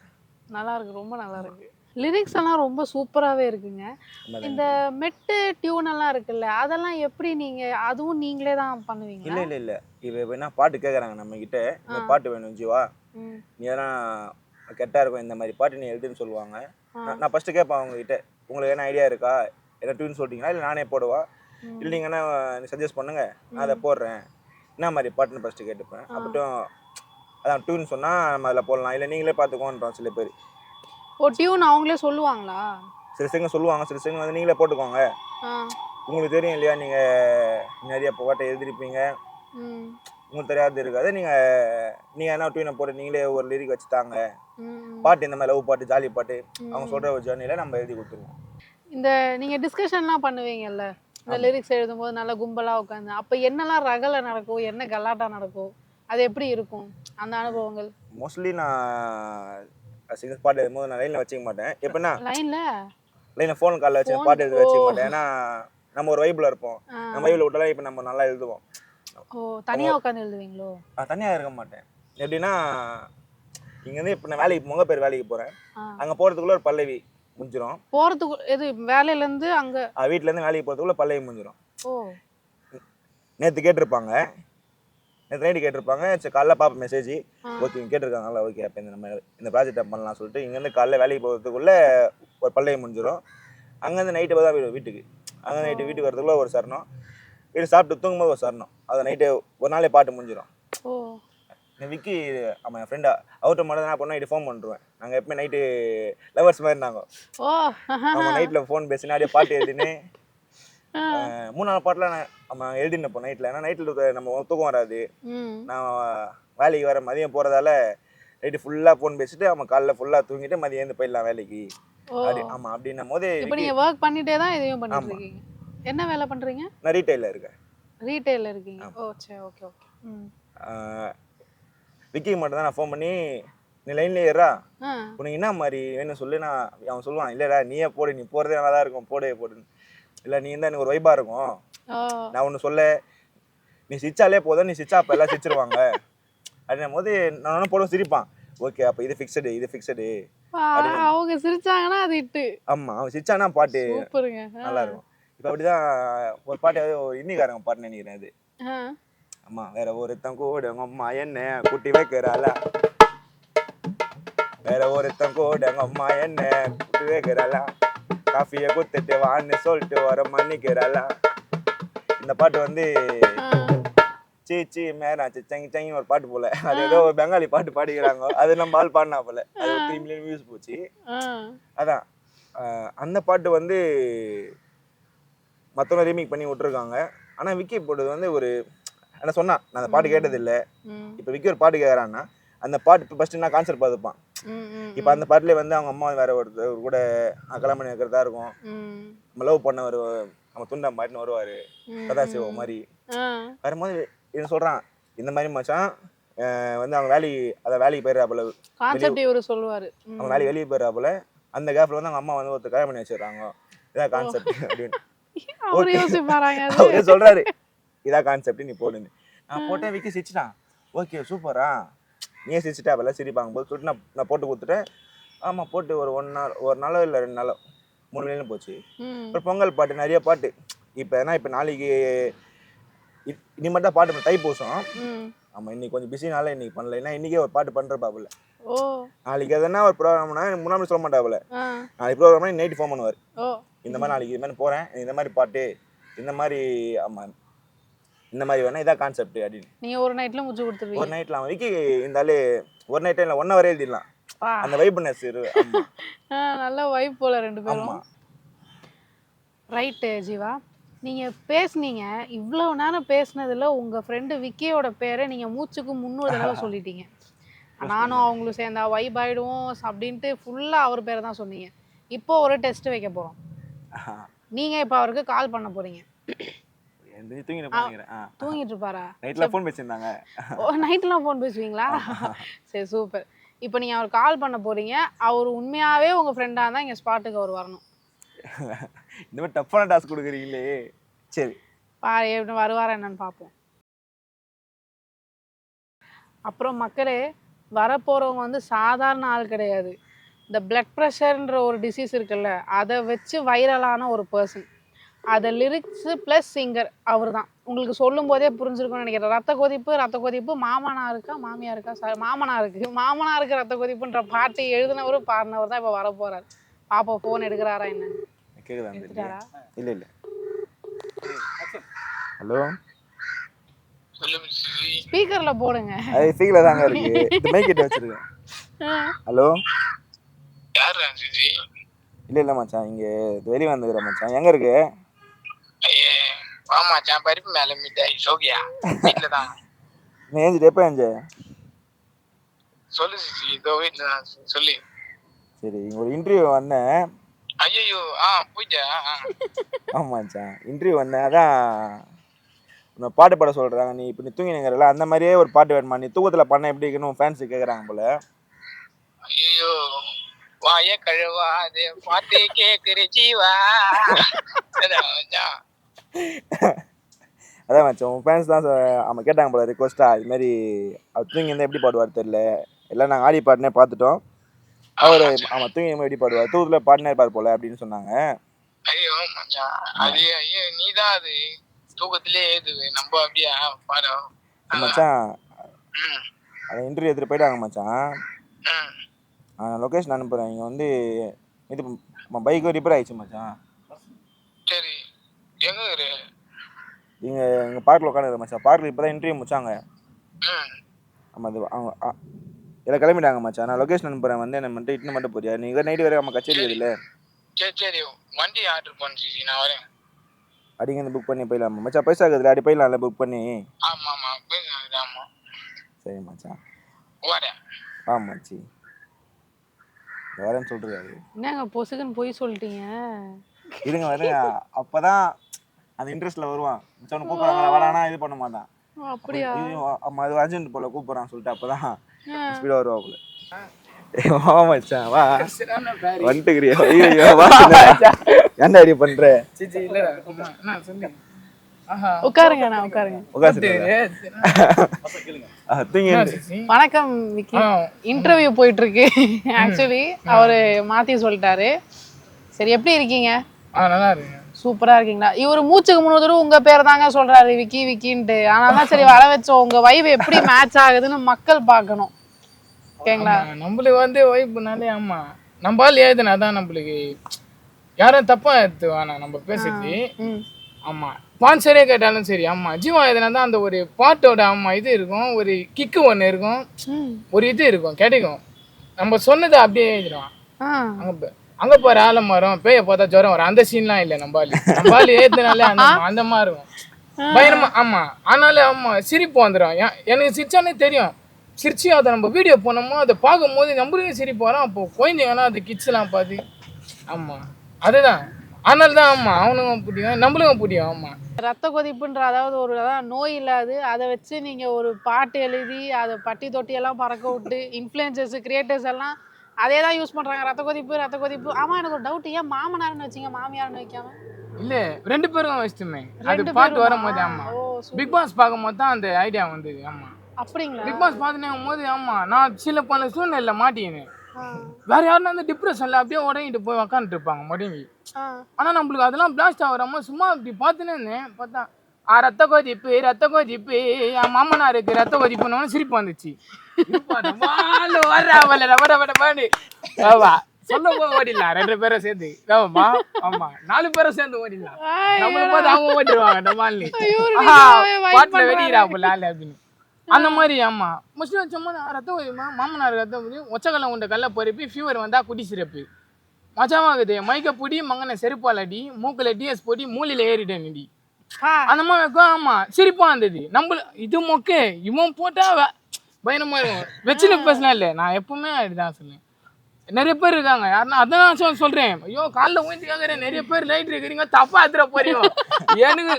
நல்லா இருக்கு, ரொம்ப நல்லா இருக்கு. லிரிக்ஸ் எல்லாம் ரொம்ப சூப்பராகவே இருக்குங்க. இந்த மெட்டு டியூன் எல்லாம் இருக்குல்ல, அதெல்லாம் எப்படி அதுவும் நீங்களே தான் பண்ணுவீங்க? இல்லை இப்போ என்ன பாட்டு கேட்குறாங்க நம்ம கிட்ட, இந்த பாட்டு வேணும் ஜீவா, நீ எதனா கெட்டா இருக்கும் இந்த மாதிரி பாட்டு நீ எழுதுன்னு சொல்லுவாங்க. நான் ஃபர்ஸ்ட் கேட்பேன் அவங்க கிட்ட, உங்களுக்கு என்ன ஐடியா இருக்கா, என்ன டியூன் சொல்லிட்டீங்களா இல்லை நானே போடுவா, இல்லைங்கன்னா சஜஸ்ட் பண்ணுங்க நான் அதை போடுறேன், என்ன மாதிரி பாட்டுன்னு ஃபர்ஸ்ட் கேட்டுப்பேன். அப்பட்டும் அதான் டியூன் சொன்னால் நம்ம அதில் போடலாம், இல்லை நீங்களே பார்த்துக்கோன்றோம் சில பேர். டியூன் அவங்களே சொல்லுவாங்களா? சில சிங்க சொல்லுவாங்க, சில சிங்க வந்து நீங்களே போட்டுக்கோங்க, உங்களுக்கு தெரியும் இல்லையா, நீங்கள் நிறைய பாட்டை எழுதிருப்பீங்க, உங்களுக்கு தெரியாது இருக்காது, நீங்கள் என்ன டியூனை போட்டு நீங்களே ஒரு லிரிக் வச்சுட்டாங்க, பாட்டு இந்த மாதிரி லவ் பாட்டு ஜாலி பாட்டு அவங்க சொல்கிற ஒரு ஜேர்னியில் நம்ம எழுதி கொடுத்துருவோம். இந்த நீங்கள் டிஸ்கஷன்லாம் பண்ணுவீங்கல்ல இந்த லிரிக்ஸ் எழுதும்போது நல்லா கும்பலாக உட்காந்து, அப்போ என்னெல்லாம் ரகலை நடக்கும், என்ன கலாட்டா நடக்கும், அது எப்படி இருக்கும் அந்த அனுபவங்கள்? மோஸ்ட்லி நான் சிங்கர்ஸ் பாட்டு எழுதும்போது நான் லைனில் வச்சுக்க மாட்டேன். எப்படின்னா லைனில் ஃபோன் காலில் வச்சு பாட்டு எழுதி வச்சுக்க மாட்டேன். ஏன்னா நம்ம ஒரு வைப்பில் இருப்போம், நம்ம வைப்பில் விட்டாலும் இப்போ நம்ம நல்லா எழுதுவோம். தனியாக உட்காந்து எழுதுவீங்களோ? தனியாக இருக்க மாட்டேன். எப்படின்னா இங்கேருந்து இப்போ நான் வேலைக்கு முக பேர் வேலைக்கு போகிறேன், அங்கே போகிறதுக்குள்ளே ஒரு பல்லவி முடிஞ்சிடும். போகிறதுக்கு எது வேலையிலேருந்து அங்கே வீட்டிலேருந்து வேலைக்கு போகிறதுக்குள்ளே பல்லவி முடிஞ்சிடும். நேற்று கேட்டிருப்பாங்க, நேற்று நைட்டு கேட்டிருப்பாங்க, சரி காலைல பார்ப்பேன் மெசேஜ், ஓகே கேட்டிருக்காங்களா, ஓகே அப்போ நம்ம இந்த ப்ராஜெக்டை பண்ணலாம் சொல்லிட்டு இங்கேருந்து காலைல வேலைக்கு போகிறதுக்குள்ளே ஒரு பல்லவி முடிஞ்சிடும். அங்கேருந்து நைட்டு தான் வீட்டுக்கு, அங்கே நைட்டு வீட்டுக்கு வரதுக்குள்ளே ஒரு சரணம், வீடு சாப்பிட்டு தூங்கும்போது ஒரு சரணம், அதை நைட்டு ஒரு நாளே பாட்டு முடிஞ்சிடும். இந்த விக்கி ஆமாம் என் ஃப்ரெண்டா அவர்கிட்ட மட்டும் என்ன பண்ணோம், நைட்டு ஃபோன் பண்ணுறேன். நாங்கள் எப்பவுமே நைட்டு லவர்ஸ் மாதிரி இருந்தாங்க. ஆமாம் நைட்டில் ஃபோன் பேசினா அப்படியே பாட்டு எழுதினு 3-4 பாட்டெலாம் நம்ம எழுதினப்போம் நைட்டில். ஏன்னா நைட்டில் நம்ம தூக்கம் வராது, நான் வேலைக்கு வர மதியம் போகிறதால நைட்டு ஃபுல்லாக ஃபோன் பேசிட்டு நம்ம காலைல ஃபுல்லாக தூங்கிட்டு மதியம் எழுந்து போயிடலாம் வேலைக்கு. அப்படி ஆமாம் அப்படின்னும் போது இப்போ நீங்கள் ஒர்க் பண்ணிகிட்டே தான் இதையும் பண்ணிட்டு இருக்கீங்க. என்ன வேலை பண்ணுறீங்க? நான் ரீட்டைலில் இருக்கேன். ரீட்டைலில் இருக்கீங்க? ஓ சரி, ஓகே ஓகே. விக்கிக்கு மட்டும் தான் நான் ஃபோன் பண்ணி, நீ லைன்லேயே ஏறா, உனக்கு என்ன மாதிரி வேணும் சொல்லு, நான் அவன் சொல்லுவான், இல்லைடா நீயே போடு, நீ போகிறதே நல்லா தான் இருக்கும், போடுன்னு. இல்லை நீ இருந்தால் எனக்கு ஒரு வைப்பாக இருக்கும், நான் ஒன்று சொல்ல, நீ சிச்சாலே போதும், நீ சிச்சா அப்போ எல்லாம் சிரிச்சிருவாங்க அப்படின்னும் போது நான் ஒன்றும் போடுவோம், சிரிப்பான், ஓகே அப்போ இது ஃபிக்ஸடு. அவங்க சிரிச்சாங்கன்னா அது இட்டு. ஆமாம் அவன் சிரிச்சானா பாட்டு நல்லா இருக்கும். இப்போ அப்படிதான் ஒரு பாட்டு ஒரு இன்னிக்காரங்க பாட்டுன்னு நினைக்கிறேன் அது. அம்மா வேற ஒருத்தன் கூட அம்மா என்ன குட்டி வைக்கிறாளா, வேற ஒருத்தன் கூட அம்மா என்ன குட்டி வைக்கிறாளா, காஃபியை குத்துட்டு வான்னு சொல்லிட்டு வர மன்னிக்கிறாளா. இந்த பாட்டு வந்து சீச்சி மேரா சிச்சங்கி ஒரு பாட்டு போல, அது ஏதோ ஒரு பெங்காலி பாட்டு பாடிக்கிறாங்க, அது நம்ம ஆள் பாடினா போல, அது 3 மில்லியன் வியூஸ் போச்சு. அதான் அந்த பாட்டு வந்து மற்றவங்க ரீமேக் பண்ணி விட்டுருக்காங்க. ஆனால் விக்கி போட்டது வந்து ஒரு என்ன சொன்னான், நான் அந்த பாட்டு கேட்டதில்லை, இப்போ விக்கி ஒரு பாட்டு கேட்குறான்னா அந்த பாட்டு ஃபஸ்ட்டு நான் கான்செப்ட் பார்த்துப்பான். இப்போ அந்த பாட்டுலேயே வந்து அவங்க அம்மா வேற ஒருத்தர் கூட கல்யாணம் பண்ணி வைக்கிறதா இருக்கும், நம்ம லவ் பண்ண நம்ம துண்டா மாட்டின்னு வருவார் சதாசிவம் மாதிரி வரும்போது என்ன சொல்கிறான், இந்த மாதிரி மச்சான் வந்து அவங்க வேலைக்கு போயிடுறாப்புல, அவங்க வேலைக்கு வெளியே போயிடுறாப்புல, அந்த கேப்பில் வந்து அவங்க அம்மா வந்து ஒருத்தர் கல்யாணம் பண்ணி வச்சிடுறாங்க, இதான் கான்செப்ட் அப்படின்னு அவரே சொல்கிறாரு, இதான் கான்செப்ட் நீ போடுன்னு. நான் போட்டேன், விக்கி சிரிச்சிட்டான், ஓகே சூப்பரா நீயே சிரிச்சிட்டா அப்பெல்லாம் சிரிப்பாங்க போது சொல்லிட்டு நான் போட்டு கொடுத்துட்டேன். ஆமாம் போட்டு ஒரு நாளோ இல்லை 2 நாளோ 3 மில்லியன் போச்சு. அப்புறம் பொங்கல் பாட்டு நிறைய பாட்டு, இப்போ நாளைக்கு இனிமேல் தான் பாட்டு தைப்பூசம். ஆமாம் இன்னைக்கு கொஞ்சம் பிஸினால இன்னைக்கு பண்ணல, ஏன்னா இன்னைக்கே ஒரு பாட்டு பண்ணுறப்பாப்புல, நாளைக்கு எதனா ஒரு ப்ரோக்ராம்னா முன்னாடி சொல்ல மாட்டாப்புல, நாளைக்கு ப்ரோக்ராம்னா நைட்டு ஃபோன் பண்ணுவார், இந்த மாதிரி நாளைக்கு இது மாதிரி போகிறேன், இந்த மாதிரி பாட்டு இந்த மாதிரி, ஆமாம் இந்த மாதிரி வேணா இதான் கான்செப்ட் அப்படின்னு. நீங்கள் ஒரு நைட்டில் முடிச்சு கொடுத்துருவீங்க? ஒரு நைட்டில் அவன் விக்கி இருந்தாலே ஒரு நைட்டில் இல்லை 1 ஹவர் எழுதிடலாம், அந்த வைப்னஸ். நல்ல வைப் போல் 2 பேரும். ரைட்டு ஜீவா, நீங்கள் பேசுனீங்க, இவ்வளோ நேரம் பேசுனதில் உங்கள் ஃப்ரெண்டு விக்கியோட பேரை நீங்கள் மூச்சுக்கு 300 தடவை சொல்லிட்டீங்க. நானும் அவங்களும் சேர்ந்தா வைப் ஆகிடுவோம் அப்படின்ட்டு ஃபுல்லாக அவர் பேரை தான் சொன்னீங்க. இப்போ ஒரு டெஸ்ட் வைக்க போகிறோம். நீங்கள் இப்போ அவருக்கு கால் பண்ண போகிறீங்க. தூங்கிட்டு இருப்பாரா? நைட்லாம் ஃபோன் பேசியிருந்தாங்க. ஓ நைட்லாம் ஃபோன் பேசுவீங்களா? சரி சூப்பர். இப்போ நீங்கள் அவர் கால் பண்ண போகிறீங்க, அவர் உண்மையாகவே உங்கள் ஃப்ரெண்டாக இருந்தால் இங்கே ஸ்பாட்டுக்கு அவர் வரணும். இந்த மாதிரி டஃப்பான டாஸ்க் கொடுக்குறீங்களே. சரி எப்படி வருவாரா என்னன்னு பார்ப்போம். அப்புறம் மக்களே, வரப்போகிறவங்க வந்து சாதாரண ஆள் கிடையாது. இந்த பிளட் ப்ரெஷர்ன்ற ஒரு டிசீஸ் இருக்குல்ல, அதை வச்சு வைரலான ஒரு பர்சன். அதை லிரிக்ஸு ப்ளஸ் சிங்கர் அவர் தான். உங்களுக்கு சொல்லும் போதே புரிஞ்சிருக்கும்னு நினைக்கிறேன். ரத்த கொதிப்பு மாமனாருக்கா மாமியாருக்கா மாமனாருக்கு ரத்த கொதிப்புன்ற பாட்டு எழுதினவரும் பாடினவர் தான் இப்போ வர போகிறார். பாப்பா ஃபோன் எடுக்கிறாரா என்ன? எடுத்துட்டாரா? இல்லை இல்லை. ஹலோ ஸ்பீக்கர்ல போடுங்க. அது ஸ்பீக்கர்ல தாங்க இருக்கு, மைக் கிட்ட வச்சிருக்கேன். ஹலோ யார் ராஜிஜி? இல்லை மச்சான் இங்கே வெளியே வந்துக்கிறேன் மச்சான். எங்கே இருக்கு? மச்சான் பருப்பு மேல மிட்டாய் சோகியா வீட்டில் தான். நீ ஏஞ்சிட்டு எப்போ ஏஞ்ச? சொல்லு சிச்சி, இதோ வீட்டில் தான் சொல்லி. சரி இங்கே ஒரு இன்டர்வியூ வந்தேன். ஐயோ போயிட்டா? ஆமாம் மச்சான் இன்டர்வியூ வந்தேன். அதான் உன்னை பாட்டு பாட சொல்கிறாங்க. நீ இப்போ நீ தூங்கினீங்கல்ல அந்த மாதிரியே ஒரு பாட்டு வேணுமா? நீ தூக்கத்தில் பண்ண எப்படி இருக்குன்னு ஃபேன்ஸு கேட்குறாங்க போல. ஐயோ வாய கழுவா அது பாட்டு கேட்குற ஜீவா. அதான் மச்சான் உன் ஃபேன்ஸ் தான் அவங்க கேட்டாங்க போல ரிக்வஸ்ட்டாக. இதுமாரி அவர் தூங்கி இருந்தால் எப்படி பாடுவார் தெரில. எல்லாம் நாங்கள் ஆடி பாடினே பார்த்துட்டோம். அவர் அவன் தூங்கி எப்படி பாடுவார், தூரத்தில் பாடினே இருப்பார் போல அப்படின்னு சொன்னாங்க. ஐயோ மச்சான் அது ஐயோ நீதான் அது தூக்கத்திலே ஏதுவே நம்ம அப்படியா பாரு மச்சான். அதை இன்டர்வியூ எடுத்துகிட்டு போயிட்டாங்க மச்சான். நான் லொக்கேஷன் அனுப்புகிறேன். இங்கே வந்து இது பைக்கு ரிப்பேர் ஆகிடுச்சு மச்சான். சரி எங்க இரு? நீங்கள் எங்கள் பார்க்கில் உட்காந்துருக்க மச்சான். பார்க்கில் இப்போ தான் இன்டர்வியூ முடிச்சாங்க. ஆமாம் அது அவங்க எல்லாம் கிளம்பிட்டாங்க மச்சான். நான் லொக்கேஷன் அனுப்புகிறேன். வந்து என்ன மட்டும் இட்டுன்னு மட்டும் போறியா? நீங்கள் நைட்டு வரை நம்ம கச்சேரி இல்லை. சரி வண்டி ஆர்டர் பண்ணி நான் வரேன். அடிங்க வந்து புக் பண்ணி போயிடலாமா மச்சான்? பைசா இருக்குதுல அடி போயிடலாம்ல புக் பண்ணி. ஆமாம் ஆமாம் சரி மச்சான் வரேன். மச்சி வரேன்னு சொல்லிருக்காரு. என்னங்க பொசுக்குன்னு போய் சொல்லிட்டீங்க? இருங்க வரேன். அப்போ தான் அந்த இன்ட்ரெஸ்ட்டில் வருவான். மச்சான் கூப்பிட்றாங்களா வரானா இது பண்ண மாட்டான். அப்படியா? ஆமாம் அது அர்ஜென்ட் போல் கூப்பிட்றான்னு சொல்லிட்டு அப்போ தான் ஸ்பீடாக வருவா போல. வா மச்சான் வா வந்துட்டுக்கிறியா? ஐயோ வா என்ன அடி பண்ணுற? உட்காருங்க நான் உட்காருங்க. வணக்கம் விக்கி. இன்டர்வியூ போயிட்டு இருக்கு. ஆக்சுவலி அவரு மாத்தி சொல்லிட்டாரு. சரி எப்படி இருக்கீங்க? நல்லா இருக்கு. சூப்பரா இருக்கீங்களா? இவரு மூச்சுக்கு 3 தடவை உங்க பேர் தாங்க சொல்றாரு விக்கி விக்கின்ட்டு. ஆனா சரி வர வச்சோம். உங்க வைவ் எப்படி மேட்ச் ஆகுதுன்னு மக்கள் பார்க்கணும். ஓகேங்களா? நம்மளுக்கு வந்து வைப்புனாலே ஆமா நம்மளால ஏதுனா தான் நம்மளுக்கு யாரும் தப்பா எடுத்து வேணாம் நம்ம பேசிட்டு. ஆமா ஸ்பான்சரே கேட்டாலும் சரி. ஆமா ஜீவா எதுனா தான் அந்த ஒரு பாட்டோட ஆமா இது இருக்கும், ஒரு கிக்கு ஒன்று இருக்கும், ஒரு இது இருக்கும் கிடைக்கும். நம்ம சொன்னதை அப்படியே எழுதிடுவான். அங்க போற ஆலமரம் பேய பார்த்தா ஜுரம் வரும் அந்த சீன்லாம் இல்லை. நம்மளால ஏத்துனாலே அந்த மாதிரி இருக்கும் பயணமா. ஆமா ஆனாலும் ஆமா சிரிப்பு வந்துடும். எனக்கு சிரிச்சானே தெரியும். சிரிச்சு அதை நம்ம வீடியோ போனோமோ அதை பார்க்கும் போது நம்மளுக்கும் சிரிப்பு வரும். அப்போ குழந்தைங்கன்னா அது கிட்ஸ்லாம் பார்த்து ஆமா அதுதான். அதனால தான் ஆமா அவனுக்கும் பிடிக்கும் நம்மளுக்கும் பிடிக்கும். ஆமா ரத்த கொதிப்புன்ற அதாவது ஒரு நோய் இல்லாது அதை வச்சு நீங்க ஒரு பாட்டு எழுதி அதை பட்டி தொட்டியெல்லாம் பறக்க விட்டு இன்ஃப்ளூயன்சர்ஸ் கிரியேட்டர்ஸ் எல்லாம் அதே தான் யூஸ் பண்றாங்க. ரத்த கொதிப்பு. ஆமா எனக்கு ஒரு டவுட், ஏன் மாமனார்னு வச்சீங்க மாமியார்னு வைக்காம? இல்ல 2 பேரும் வச்சுட்டுமே அது பாட்டு வரும்போது. ஆமா பிக் பாஸ் பார்க்கும் போது தான் அந்த ஐடியா வந்தது. ஆமா அப்படிங்களா? பிக் பாஸ் பார்த்துனேன் போது ஆமா நான் சில பல சூழ்நிலை மாட்டினேன். வேற யாருன்னா வந்து டிப்ரெஷன்ல அப்படியே உடங்கிட்டு போய் உக்காந்துட்டு இருப்பாங்க முடங்கி. ஆனா நம்மளுக்கு அதெல்லாம் பிளாஸ்ட் ஆகாம சும்மா இப்படி பார்த்துனே இருந்தேன். பார்த்தா ரத்த கொதிப்பு என் மாமனாருக்கு ரத்த கொதிப்புன்னு சிரிப்பு வந்துச்சு. சொல்ல போது ஓடிடலாம் 2 பேரும் சேர்ந்து. ஆமா 4 பேரும் சேர்ந்து ஓடிடலாம். நம்மளுக்கு பார்த்து அவங்க ஓடிடுவாங்க. நம்மளு பாட்டுல வெடிக்கிறா போல அப்படின்னு அந்த மாதிரி. ஆமா முஸ்லிம் வச்சோம்மா ரத்த கொதிமா மாமனார் ரத்த கொதி ஒச்சக்கல்ல உண்ட கல்ல பொறுப்பி ஃபீவர் வந்தா குடி சிறப்பு மஜாவாகுது மைக்க பொடி மங்கனை செருப்பால் அடி மூக்கில் டிஎஸ் பொடி மூலையில ஏறிட்டேன் நிடி அந்த மாதிரி வைக்கும். ஆமா சிரிப்பா இருந்தது. நம்ம இது மொக்கே இவன் போட்டா பயணமா இருக்கும். வச்சுன்னு பேசலாம் இல்லை. நான் எப்பவுமே அப்படிதான் சொல்லுவேன். நிறைய பேர் இருக்காங்க யாருன்னா அதான் சொல்றேன். ஐயோ காலைல ஊஞ்சி கேட்குறேன். நிறைய பேர் லைட் இருக்கிறீங்க தப்பா எடுத்துட போறீங்க. எனக்கு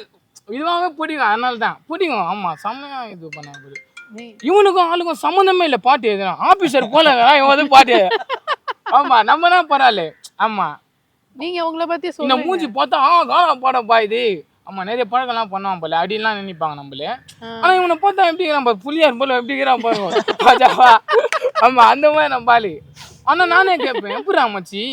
இதுவாகவே பிடிக்கும். அதனால தான் பிடிக்கும். ஆமா செம்மையா இது பண்ண. இவனுக்கும் ஆளுக்கும் சம்மந்தமே இல்லை. பாட்டு எதுனா ஆபீசர் போல இவன் வந்து பாட்டு. ஆமா நம்ம தான் பரவாயில்ல. ஆமா நீங்க உங்களை பத்தி இந்த மூஞ்சி பார்த்தா கானா பாடப்பா இது. ஆமா நிறைய பழக்கம்லாம் பண்ணுவான் போல அப்படின்லாம் நினைப்பாங்க நம்மளே. ஆனா இவனை பார்த்தா எப்படி நம்ம புள்ளியார் போல எப்படி இருக்கிறான் பாருங்க. ஆமா அந்த மாதிரி நம்ம பாலு. ஆனா நானே கேட்பேன் எப்படி மச்சி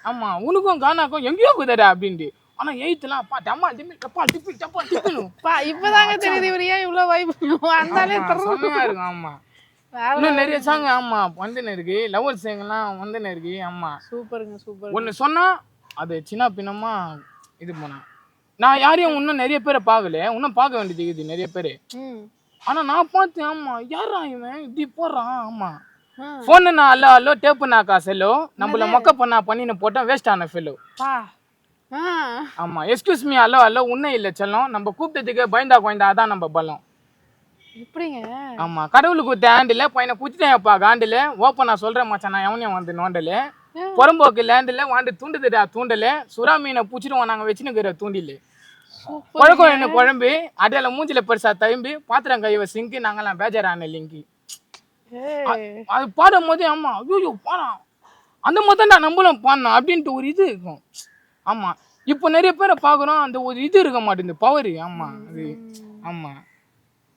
ஆமா உனக்கும் கானாக்கும் எங்கேயோ குதடா அப்படின்ட்டு. ஆனா 8லாம் அப்பா டம்மா டிப்பி டப்பா டிப்பி டப்பா டிப்பினும் இப்பதாங்க தெரியுது இவரு ஏன் இவ்வளவு வைப் அந்தாலே செம்மையா இருக்கும். ஆமா இன்னும் நிறைய சாங் ஆமா வந்துன்னு இருக்கு. லவர் சாங்லாம் வந்துன்னு இருக்கு. ஆமா சூப்பருங்க சூப்பர். ஒன்னு சொன்னா அது சின்ன பின்னமா இது போனா நான் யாரையும் இன்னும் நிறைய பேரை பார்க்கல. இன்னும் பார்க்க வேண்டியது இருக்குது நிறைய பேர். ஆனா நான் பார்த்தேன். ஆமா யாரா இவன் இப்படி போடுறான். ஆமா போன் நான் அல்லோ டேப்பு நான் காசெல்லோ நம்மள மொக்க பண்ணின்னு போட்டோம் வேஸ்ட் ஆன ஃபெல்லோ. ஆமா எக்ஸ்கியூஸ் மீ அல்லோ உன்னை இல்ல செல்லம் நம்ம கூப்பிட்டதுக்கு பயந்தா கோயந்தா அதான் நம்ம பலம். எப்படிங்க? ஆமா கடவுளுக்கு குத்த ஹேண்டில் பையனை குத்திட்டேன்ப்பா காண்டில் ஓப்பன் நான் சொல்றேன் மச்சான் நான் எவனையும் வந்து நோண்டல புறம்போக்கு லேண்டில் வாண்டு தூண்டுதுடா தூண்டல சுறா மீனை பூச்சிடுவோம் நாங்கள் வச்சுனுக்கிற தூண்டில் குழக்கம் என்ன குழம்பு அடையாள மூஞ்சில பெருசா தயம்பி பாத்திரம் கைவ சிங்கி நாங்கெல்லாம் பேஜரான லிங்கி. அது பாடும் போது ஆமா ஐயோ பாடா அந்த மாதிரி தான் நம்மளும் பாடணும் அப்படின்ட்டு ஒரு இது இருக்கும். ஆமா இப்போ நிறைய பேரை பார்க்குறோம் அந்த ஒரு இது இருக்க மாட்டேங்குது பவர். ஆமா அது ஆமா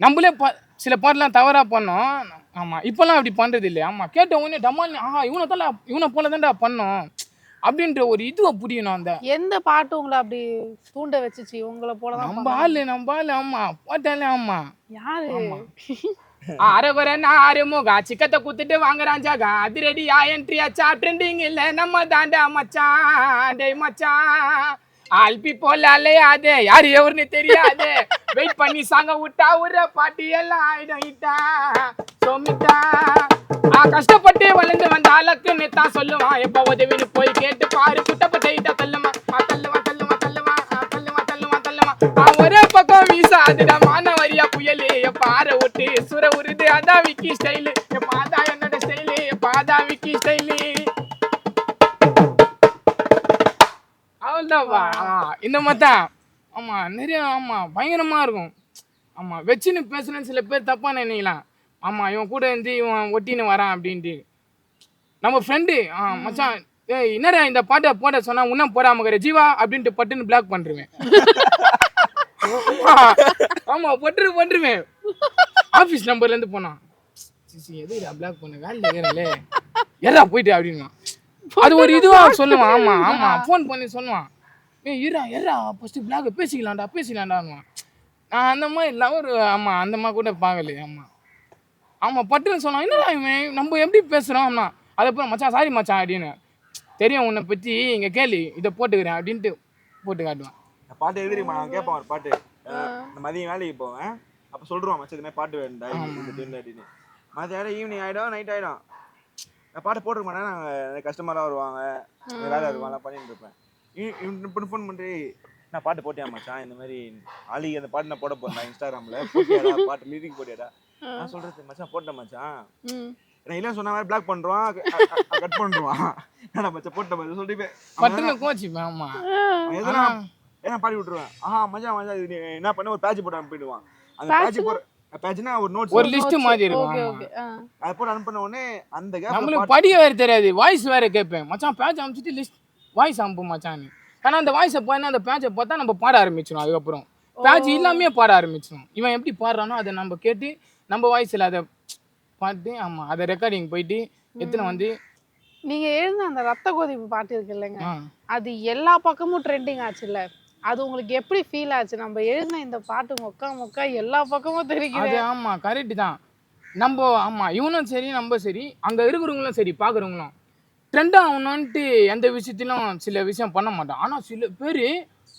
நம்மளே சில பாட்டெலாம் தவறாக பண்ணோம். ஆமாம் இப்போல்லாம் அப்படி பண்ணுறது இல்லை. ஆமாம் கேட்ட உடனே டமால் இவனை போல தான்டா பண்ணோம் அப்படின்ற ஒரு இதுவை புரியணும். அந்த எந்த பாட்டு உங்களை அப்படி தூண்ட வச்சுச்சு உங்களை போல நம்ம ஆளு ஆமா போட்டாலே ஆமா யாரு அரைவர நாரு முகா சிக்கத்தை குத்துட்டு வாங்குறான் ஜாகா அது ரெடியா என்ட்ரியாச்சா ட்ரெண்டிங் இல்லை நம்ம தாண்டா மச்சான் டே மச்சான் ஆல்பி போல அலையாதே யாரு எவருன்னு தெரியாது வெயிட் பண்ணி சாங்க விட்டா ஒரு பாட்டி எல்லாம் ஆயிடும் இட்டா சோமிட்டா கஷ்டப்பட்டு வளர்ந்து வந்த ஆளுக்குன்னு தான் சொல்லுவான் எப்ப உதவின்னு போய் கேட்டு பாரு குட்டப்பட்ட தள்ளுமா தள்ளுவான் தள்ளுவான் தள்ளுவான் தள்ளுவான் தள்ளுவான் தள்ளுவான் ஒரே பக்கம் வீசா அதுடா மான வரியா புயலு எப்ப ஆற விட்டு சுர உருது அதான் விக்கி ஸ்டைலு எப்ப அதான் என்னோட ஸ்டைலு எப்ப அதான் விக்கி ஸ்டைலு. அவ்வளோதான்ப்பா இந்த மாதிரி தான். ஆமாம் நிறைய ஆமாம் பயங்கரமாக இருக்கும். ஆமாம் வச்சுன்னு பேசுனேன்னு சில பேர் தப்பாக நினைக்கலாம். ஆமாம் இவன் கூட இருந்து இவன் ஒட்டின்னு வரான் அப்படின்ட்டு நம்ம ஃப்ரெண்டு மச்சான் ஏய் என்னடா இந்த பாட்டை போட சொன்னா இன்னும் போடாமக்கிற ஜீவா அப்படின்ட்டு பட்டுன்னு பிளாக் பண்ணுருவேன். ஆமாம் பண்ணுருவேன் ஆஃபீஸ் நம்பர்லேருந்து போனான் எதுடா பிளாக் பண்ண வேலை இருக்கிறாங்களே எதா போயிட்டு அப்படின்னா அது ஒரு இதுவா சொல்லுவான். ஆமா ஆமா ஃபோன் பண்ணி சொல்லுவான் ஏறா ஃபர்ஸ்ட் பிளாக் பேசிக்கலாம்டான்னுவான். நான் அந்த மாதிரி இல்லாம ஒரு ஆமா அந்த மாதிரி கூட பார்க்கல. ஆமா ஆமா பட்டுன்னு சொன்னான் என்னடா இவன் நம்ம எப்படி பேசுறோம் அப்படின்னா அதை போய் மச்சான் சாரி மச்சான் அப்படின்னு தெரியும் உன்னை பத்தி இங்க கேள்வி இதை போட்டுக்கிறேன் அப்படின்ட்டு போட்டு காட்டுவான். பாட்டு எழுதிருமா நான் கேட்பான் ஒரு பாட்டு இந்த மதியம் வேலைக்கு போவேன் அப்போ சொல்லிடுவான் மச்சா இது மாதிரி பாட்டு வேண்டா அப்படின்னு மதியம் ஈவினிங் ஆகிடும் நைட் ஆகிடும் நான் பாட்டு போட்டுருக்க மாட்டேன். நாங்கள் கஸ்டமராக வருவாங்க வேலை வருவாங்கலாம் பண்ணிட்டு இருப்பேன். இப்படி ஃபோன் பண்ணுறி நான் பாட்டு போட்டியா மச்சான் இந்த மாதிரி ஆலிக்கு அந்த பாட்டு நான் போட போறேன் இன்ஸ்டாகிராமில் போட்டியாடா பாட்டு லிரிக் போட்டியாடா நான் சொல்கிறது மச்சான் போட்டேன் மச்சான் நான் இல்லை சொன்ன மாதிரி பிளாக் பண்ணுறான் கட் பண்ணுவான் நான் மச்சான் போட்டேன் மச்சான் சொல்லிட்டு எதனா ஏன்னா பாடி விட்டுருவேன். மச்சான் மச்சான் இது என்ன பண்ண ஒரு பேட்ச் போட்டு அனுப்பிடுவான். அந்த பேட்ச் போற பேட்ச்னா ஒரு நோட்ஸ் ஒரு லிஸ்ட் மாதிரி இருக்கும். அது போட்டு அனுப்பின உடனே அந்த நம்மளுக்கு படிக்க வேற தெரியாது வாய்ஸ் வேற கேட்பேன் மச்சான் பேட்ச் அனுப்பிச்சிட்டு லிஸ்ட் வாய்ஸ் அனுப்பு மச்சான். ஆனால் அந்த வாய்ஸை போய் அந்த பேட்சை பார்த்தா நம்ம பாட ஆரம்பிச்சிடும். அதுக்கப்புறம் பேட்ச் இல்லாமே பாட ஆரம்பிச்சிடும். இவன் எப்படி பாடுறானோ அதை நம்ம கேட்டு நம்ம வாய்ஸில் அதை பாட்டு ஆமாம் அதை ரெக்கார்டிங் போயிட்டு எத்தனை வந்து நீங்க எழுந்த அந்த ரத்த கொதிப்பு பாட்டு இருக்கு இல்லைங்க அது எல்லா பக்கமும் ட்ரெண்டிங் ஆச்சுல்ல அது உங்களுக்கு எப்படி ஃபீல் ஆச்சு? நம்ம எழுதின இந்த பாட்டு மொக்கா எல்லா பக்கமும் தெரியுது. ஆமா கரெக்ட் தான். நம்ம ஆமா இவனும் சரி நம்ம சரி அங்க இருக்கிறவங்களும் சரி பாக்குறவங்களும் ட்ரெண்ட் ஆகணும்ட்டு எந்த விஷயத்திலும் சில விஷயம் பண்ண மாட்டோம். ஆனா சில பேர்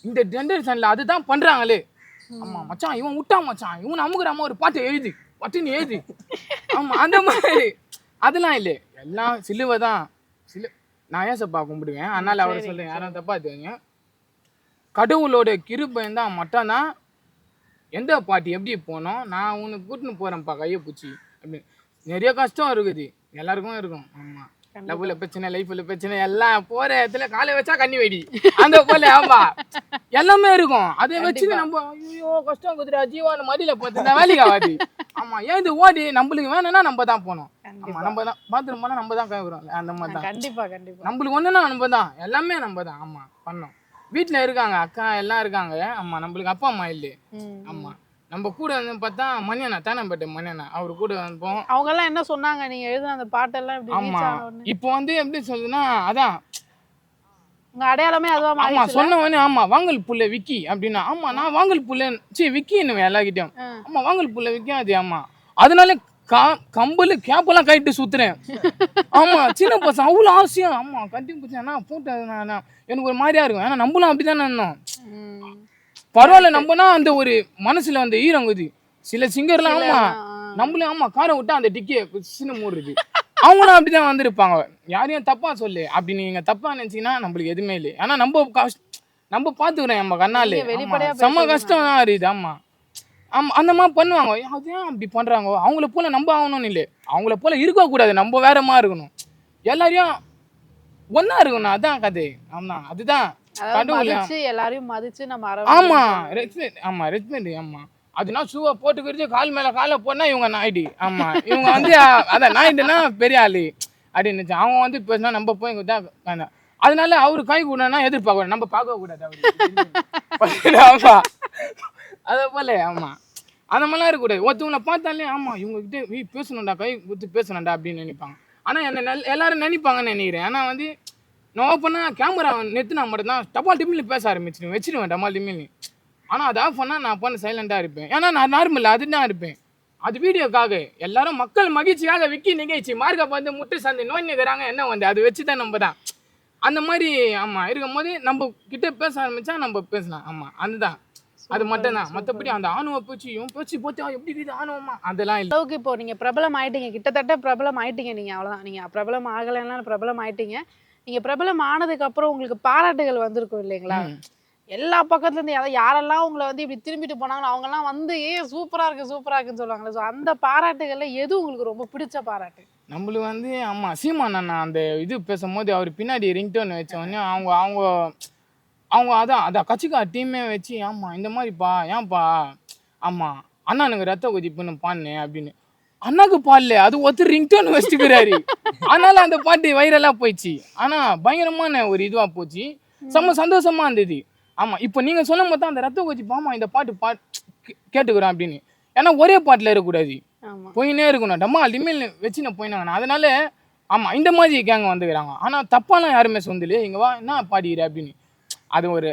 இந்த ஜென்ரேஷன்ல அதுதான் பண்றாங்களே. ஆமா மச்சான் இவன் விட்டான் மச்சான் இவன் அமுக்குறாம ஒரு பாட்டு எழுது பட்டுன்னு எழுது. ஆமா அந்த மாதிரி அதெல்லாம் இல்லை எல்லாம் சிலுவை தான். நான் ஏசப்பா கும்பிடுவேன் அதனால அவரை சொல்றேன் யாரும் தப்பா தெரியுங்க. கடவுளோட கிருபையும் தான் மட்டும்தான் எந்த பாட்டு எப்படி போனோம் நான் உனக்கு கூட்டின்னு போகிறேன்ப்பா கையை பூச்சி அப்படின்னு நிறைய கஷ்டம் இருக்குது எல்லாருக்கும் இருக்கும். ஆமாம் லவ்வில் பிரச்சனை லைஃப்பில் பிரச்சனை எல்லாம் போகிற இடத்துல காலை வச்சா கண்ணி வெடி அந்த போல ஆமா எல்லாமே இருக்கும். அதை வச்சுட்டு நம்ம ஐயோ கஷ்டம் குதிரா ஜீவான மடியில் பார்த்து வேலைக்கு ஆகாது. ஆமாம் ஏன் இது ஓடி நம்மளுக்கு வேணும்னா நம்ம தான் போனோம். ஆமாம் நம்ம தான் பாத்ரூம் போனால் நம்ம தான் கைவிடுறோம் அந்த மாதிரி தான். கண்டிப்பாக நம்மளுக்கு ஒன்றுனா நம்ம தான் எல்லாமே நம்ம தான். ஆமாம் பண்ணோம் வீட்டில் இருக்காங்க அக்கா எல்லாம் இருக்காங்க. ஆமா நம்மளுக்கு அப்பா அம்மா இல்லை. ஆமா நம்ம கூட வந்து பார்த்தா மணியண்ணா தானம்பேட்டை மணியண்ணா அவரு கூட வந்துப்போம். அவங்க எல்லாம் என்ன சொன்னாங்க நீங்க எழுதுன அந்த பாட்டெல்லாம் இப்படி ஆமா இப்போ வந்து எப்படி சொல்லுதுன்னா அதான் உங்க அடையாளமே அதுவா மாறிடுச்சு. ஆமா சொன்னவனே ஆமா வாங்கல் புள்ள விக்கி அப்படின்னா ஆமா நான் வாங்கல் புள்ள விக்கி என்ன எல்லார்கிட்டயும் ஆமா வாங்கல் புள்ள விக்கி அது. ஆமா அதனால கம்பல் கேப்பெல்லாம் கட்டிட்டு சுத்துறேன். ஆமா சின்ன பசங்க அவ்வளோ ஆசையா ஆமா கட்டி பிடிச்சா போட்டு எனக்கு ஒரு மாதிரியா இருக்கும். ஏன்னா நம்மளும் அப்படித்தானே இருந்தோம். பரவாயில்ல நம்மனா அந்த ஒரு மனசுல அந்த ஈரங்குது. சில சிங்கர்லாம் ஆமா நம்மளும் ஆமா காரை விட்டா அந்த டிக்கியை சின்ன மூடுறது அவங்களும் அப்படிதான் வந்திருப்பாங்க. யாரையும் தப்பா சொல்லு, அப்படி நீங்க தப்பா நினைச்சீங்கன்னா நம்மளுக்கு எதுவுமே இல்லை. ஆனா நம்ம பாத்துக்கிறோம் நம்ம கண்ணாலே. நீங்க வெளிப்படையா செம்ம பேசுறது கஷ்டம் தான் இருக்குது. ஆமா ஆமா அந்த மாதிரி பண்ணுவாங்க. அது ஏன் அப்படி பண்றாங்க? அவங்கள போல நம்ம ஆகணும்னு இல்லை, அவங்கள போல இருக்கக்கூடாது, நம்ம வேற மாதிரி இருக்கணும், எல்லாரையும் ஒன்னா இருக்கணும். அதான் கதை. ஆமா அதுதான் அதாவது கடவுள். மதிச்சு எல்லாரையும் மதிச்சு நம்ம ஆமா அரவணைக்கணும். ரெஸ்பெக்ட். ஆமா ரெஸ்பெக்ட். ஆமா அதுனா ஷூவை போட்டுக்கிறது கால் மேல காலை போனா இவங்க நாயுடு. ஆமா இவங்க வந்து அதான் நாயுடுனா பெரிய ஆளு அப்படின்னு அவங்க வந்து பேசினா நம்ம போய் இங்க தான் வேண்டாம். அதனால அவரு கை கூடனா எதிர்பார்க்கணும், நம்ம பார்க்க கூடாது அவரு. ஆமா அதே போல. ஆமா அந்த மாதிரிலாம் இருக்கக்கூடாது. ஒருத்தவங்களை பார்த்தாலே ஆமா இவங்க கிட்ட பேசணும்டா, கை குத்து பேசணும்டா அப்படின்னு நினைப்பாங்க. ஆனா என்ன எல்லாரும் நினைப்பாங்கன்னு நினைக்கிறேன். ஆனா வந்து நான் ஓப்பனா கேமரா நெத்துனா மட்டும் தான் டபால் டிமில்னு பேச வச்சிருவேன் டபால் டிமில்னு. ஆனா அதை ஆஃப் பண்ணா நான் பண்ண சைலண்டா இருப்பேன். ஏன்னா நான் நார்மல் அதுதான் இருப்பேன். அது வீடியோக்காக, எல்லாரும் மக்கள் மகிழ்ச்சியாக விக்கி நிகழ்ச்சி மார்க்க பார்த்து முட்டை சந்தை நோய் நிற்கிறாங்க என்ன வந்து அதை வச்சுதான் நம்ம தான் அந்த மாதிரி. ஆமா இருக்கும் போது நம்ம கிட்ட பேச ஆரம்பிச்சா நம்ம பேசலாம். ஆமா அதுதான் அது மட்டும் தான். மற்றபடி அந்த ஆணவ பேச்சியும் பேச்சு போச்சு எப்படி இருக்குது ஆணவமா அதெல்லாம் இல்லை. அளவுக்கு இப்போ நீங்க பிரபலம் ஆயிட்டீங்க, கிட்டத்தட்ட பிரபலம் ஆயிட்டீங்க. நீங்க அவ்வளவுதான், நீங்க பிரபலம் ஆகலைன்னா பிரபலம் ஆயிட்டீங்க. நீங்க பிரபலம் ஆனதுக்கு அப்புறம் உங்களுக்கு பாராட்டுகள் வந்திருக்கும் இல்லைங்களா? எல்லா பக்கத்துல இருந்து யாரெல்லாம் உங்களை வந்து இப்படி திரும்பிட்டு போனாங்களோ அவங்க எல்லாம் வந்து சூப்பரா இருக்குன்னு சொல்லுவாங்களே. ஸோ அந்த பாராட்டுகள்ல எது உங்களுக்கு ரொம்ப பிடிச்ச பாராட்டு? நம்மளுக்கு வந்து ஆமா சீமான் அண்ணா அந்த இது பேசும்போது அவர் பின்னாடி ரிங்டோன் வச்ச உடனே அவங்க அவங்க அவங்க அதான் கட்சிக்கா டீமே வச்சு ஆமா இந்த மாதிரிப்பா ஏன்பா ஆமா அண்ணானுங்க ரத்த கொதிப்புன்னு பாடினேன் அப்படின்னு. அண்ணாக்கு பாடல, அது ஒருத்தர் ரிங்டோன் வச்சுக்கிறாரு. அதனால அந்த பாட்டு வைரலா போயிடுச்சு. ஆனா பயங்கரமான ஒரு இதுவா போச்சு, செம்ம சந்தோஷமா இருந்தது. ஆமா இப்போ நீங்க சொல்லும் போது தான் அந்த ரத்த கொதிப்பு ஆமா இந்த பாட்டு கேட்டுக்கிறோம் அப்படின்னு. ஏன்னா ஒரே பாட்டுல இருக்கக்கூடாது, போயினே இருக்கணும். டம்மா லிமில் வச்சுன்னு போயினாங்கண்ணா. அதனால ஆமா இந்த மாதிரி கேங்க வந்துக்கிறாங்க. ஆனா தப்பாலாம் யாருமே சொந்தலையே இங்க வா என்ன பாடிக்கிற அப்படின்னு. அது ஒரு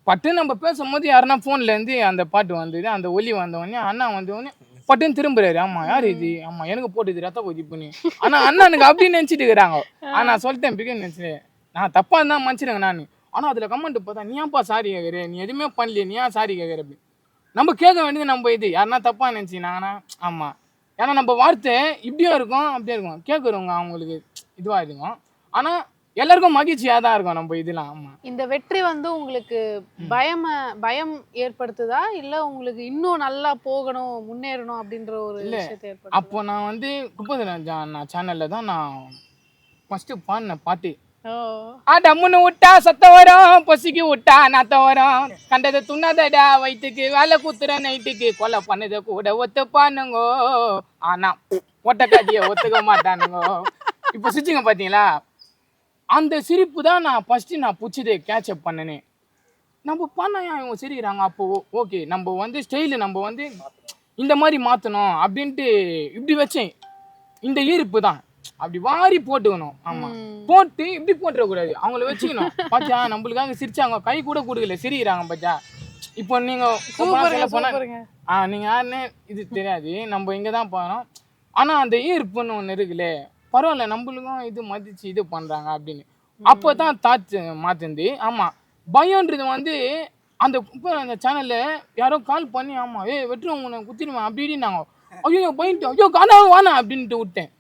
பட்டு நம்ம பேசும்போது யாருன்னா ஃபோன்ல இருந்து அந்த பாட்டு வந்தது, அந்த ஒலி வந்தவொடனே அண்ணா வந்தவொடனே பட்டுன்னு திரும்புறாரு. ஆமா யார் இது, ஆமா எனக்கு போட்டுது ரத்த கொதிப்புன்னு. ஆனா அண்ணனுக்கு அப்படின்னு நினைச்சிட்டு இருக்கிறாங்க. ஆனா சொல்லிட்டேன் பிகன் நினைச்சு நான் தப்பா இருந்தா மன்னிச்சிடுங்க நான். ஆனா அதுல கமெண்ட் பார்த்தா நீ ஏன்ப்பா சாரி கேட்குற, நீ எதுவுமே பண்ணலையே நீ ஏன் சாரி கேட்குற அப்படி. நம்ம கேட்க வேண்டியது நம்ம இது யாருன்னா தப்பா நினைச்சினாங்கன்னா ஆமா. ஏன்னா நம்ம வார்த்தை இப்படியும் இருக்கும் அப்படியே இருக்கும், கேட்குறவங்க அவங்களுக்கு இதுவா இருக்கும். ஆனா எல்லாருக்கும் மகிழ்ச்சியா தான் இருக்கும் நம்ம இதெல்லாம். ஆமா இந்த வெற்றி வந்து உங்களுக்கு பயம் ஏற்படுத்துதா இல்ல உங்களுக்கு இன்னும் நல்லா போகணும் முன்னேறணும் அப்படின்ற ஒரு விஷயத்தை ஏற்படுத்துதா? அப்போ நான் வந்து குப்பதன சேனல்ல தான் நான் ஃபர்ஸ்ட் பாடின பாட்டு. டம்முன்னு விட்டா சத்த வரும், பொசிக்கு விட்டா நாத்த வரும், கண்டதை துண்ணாதடா வயிற்றுக்கு, வேலை குத்துற நைட்டுக்கு, கொலை பண்ணதை கூட ஒத்துப்பானுங்கோ, ஆனா ஒட்ட காட்டிய ஒத்துக்க மாட்டானுங்கோ. இப்போ சிரிச்சுங்க பார்த்தீங்களா, அந்த சிரிப்பு தான் நான் ஃபஸ்ட்டு நான் பிடிச்சதே கேட்சப் பண்ணனே. நம்ம பண்ண இவங்க சிரிக்கிறாங்க, அப்போ ஓகே நம்ம வந்து ஸ்டைலு நம்ம வந்து இந்த மாதிரி மாற்றணும் அப்படின்ட்டு இப்படி வச்சேன். இந்த ஈர்ப்பு தான் அப்படி வாரி போட்டுக்கணும். ஆமா போட்டு இப்படி போட்டுறக்கூடாது, அவங்கள வச்சுக்கணும். பாத்தியா நம்மளுக்காக சிரிச்சாங்க, கை கூட கொடுக்கல சிரிக்கிறாங்க பாத்தியா. இப்போ நீங்க நீங்க யாருன்னு இது தெரியாது, நம்ம இங்க தான் போனோம். ஆனா அந்த ஈர்ப்புன்னு ஒண்ணு இருக்குல்ல, பரவாயில்ல நம்மளுக்கும் இது மதிச்சு இது பண்றாங்க அப்படின்னு. அப்போதான் தாட்ஸ் மாத்துந்து. ஆமா பயம்ன்றது வந்து அந்த அந்த சேனல்ல யாரோ கால் பண்ணி ஆமா வெட்டுறவங்க உன்னை குத்திடுவேன் அப்படி இப்படின்னாங்க. ஐயோ பயந்துட்டு ஐயோ காணா வானா அப்படின்ட்டு விட்டேன்.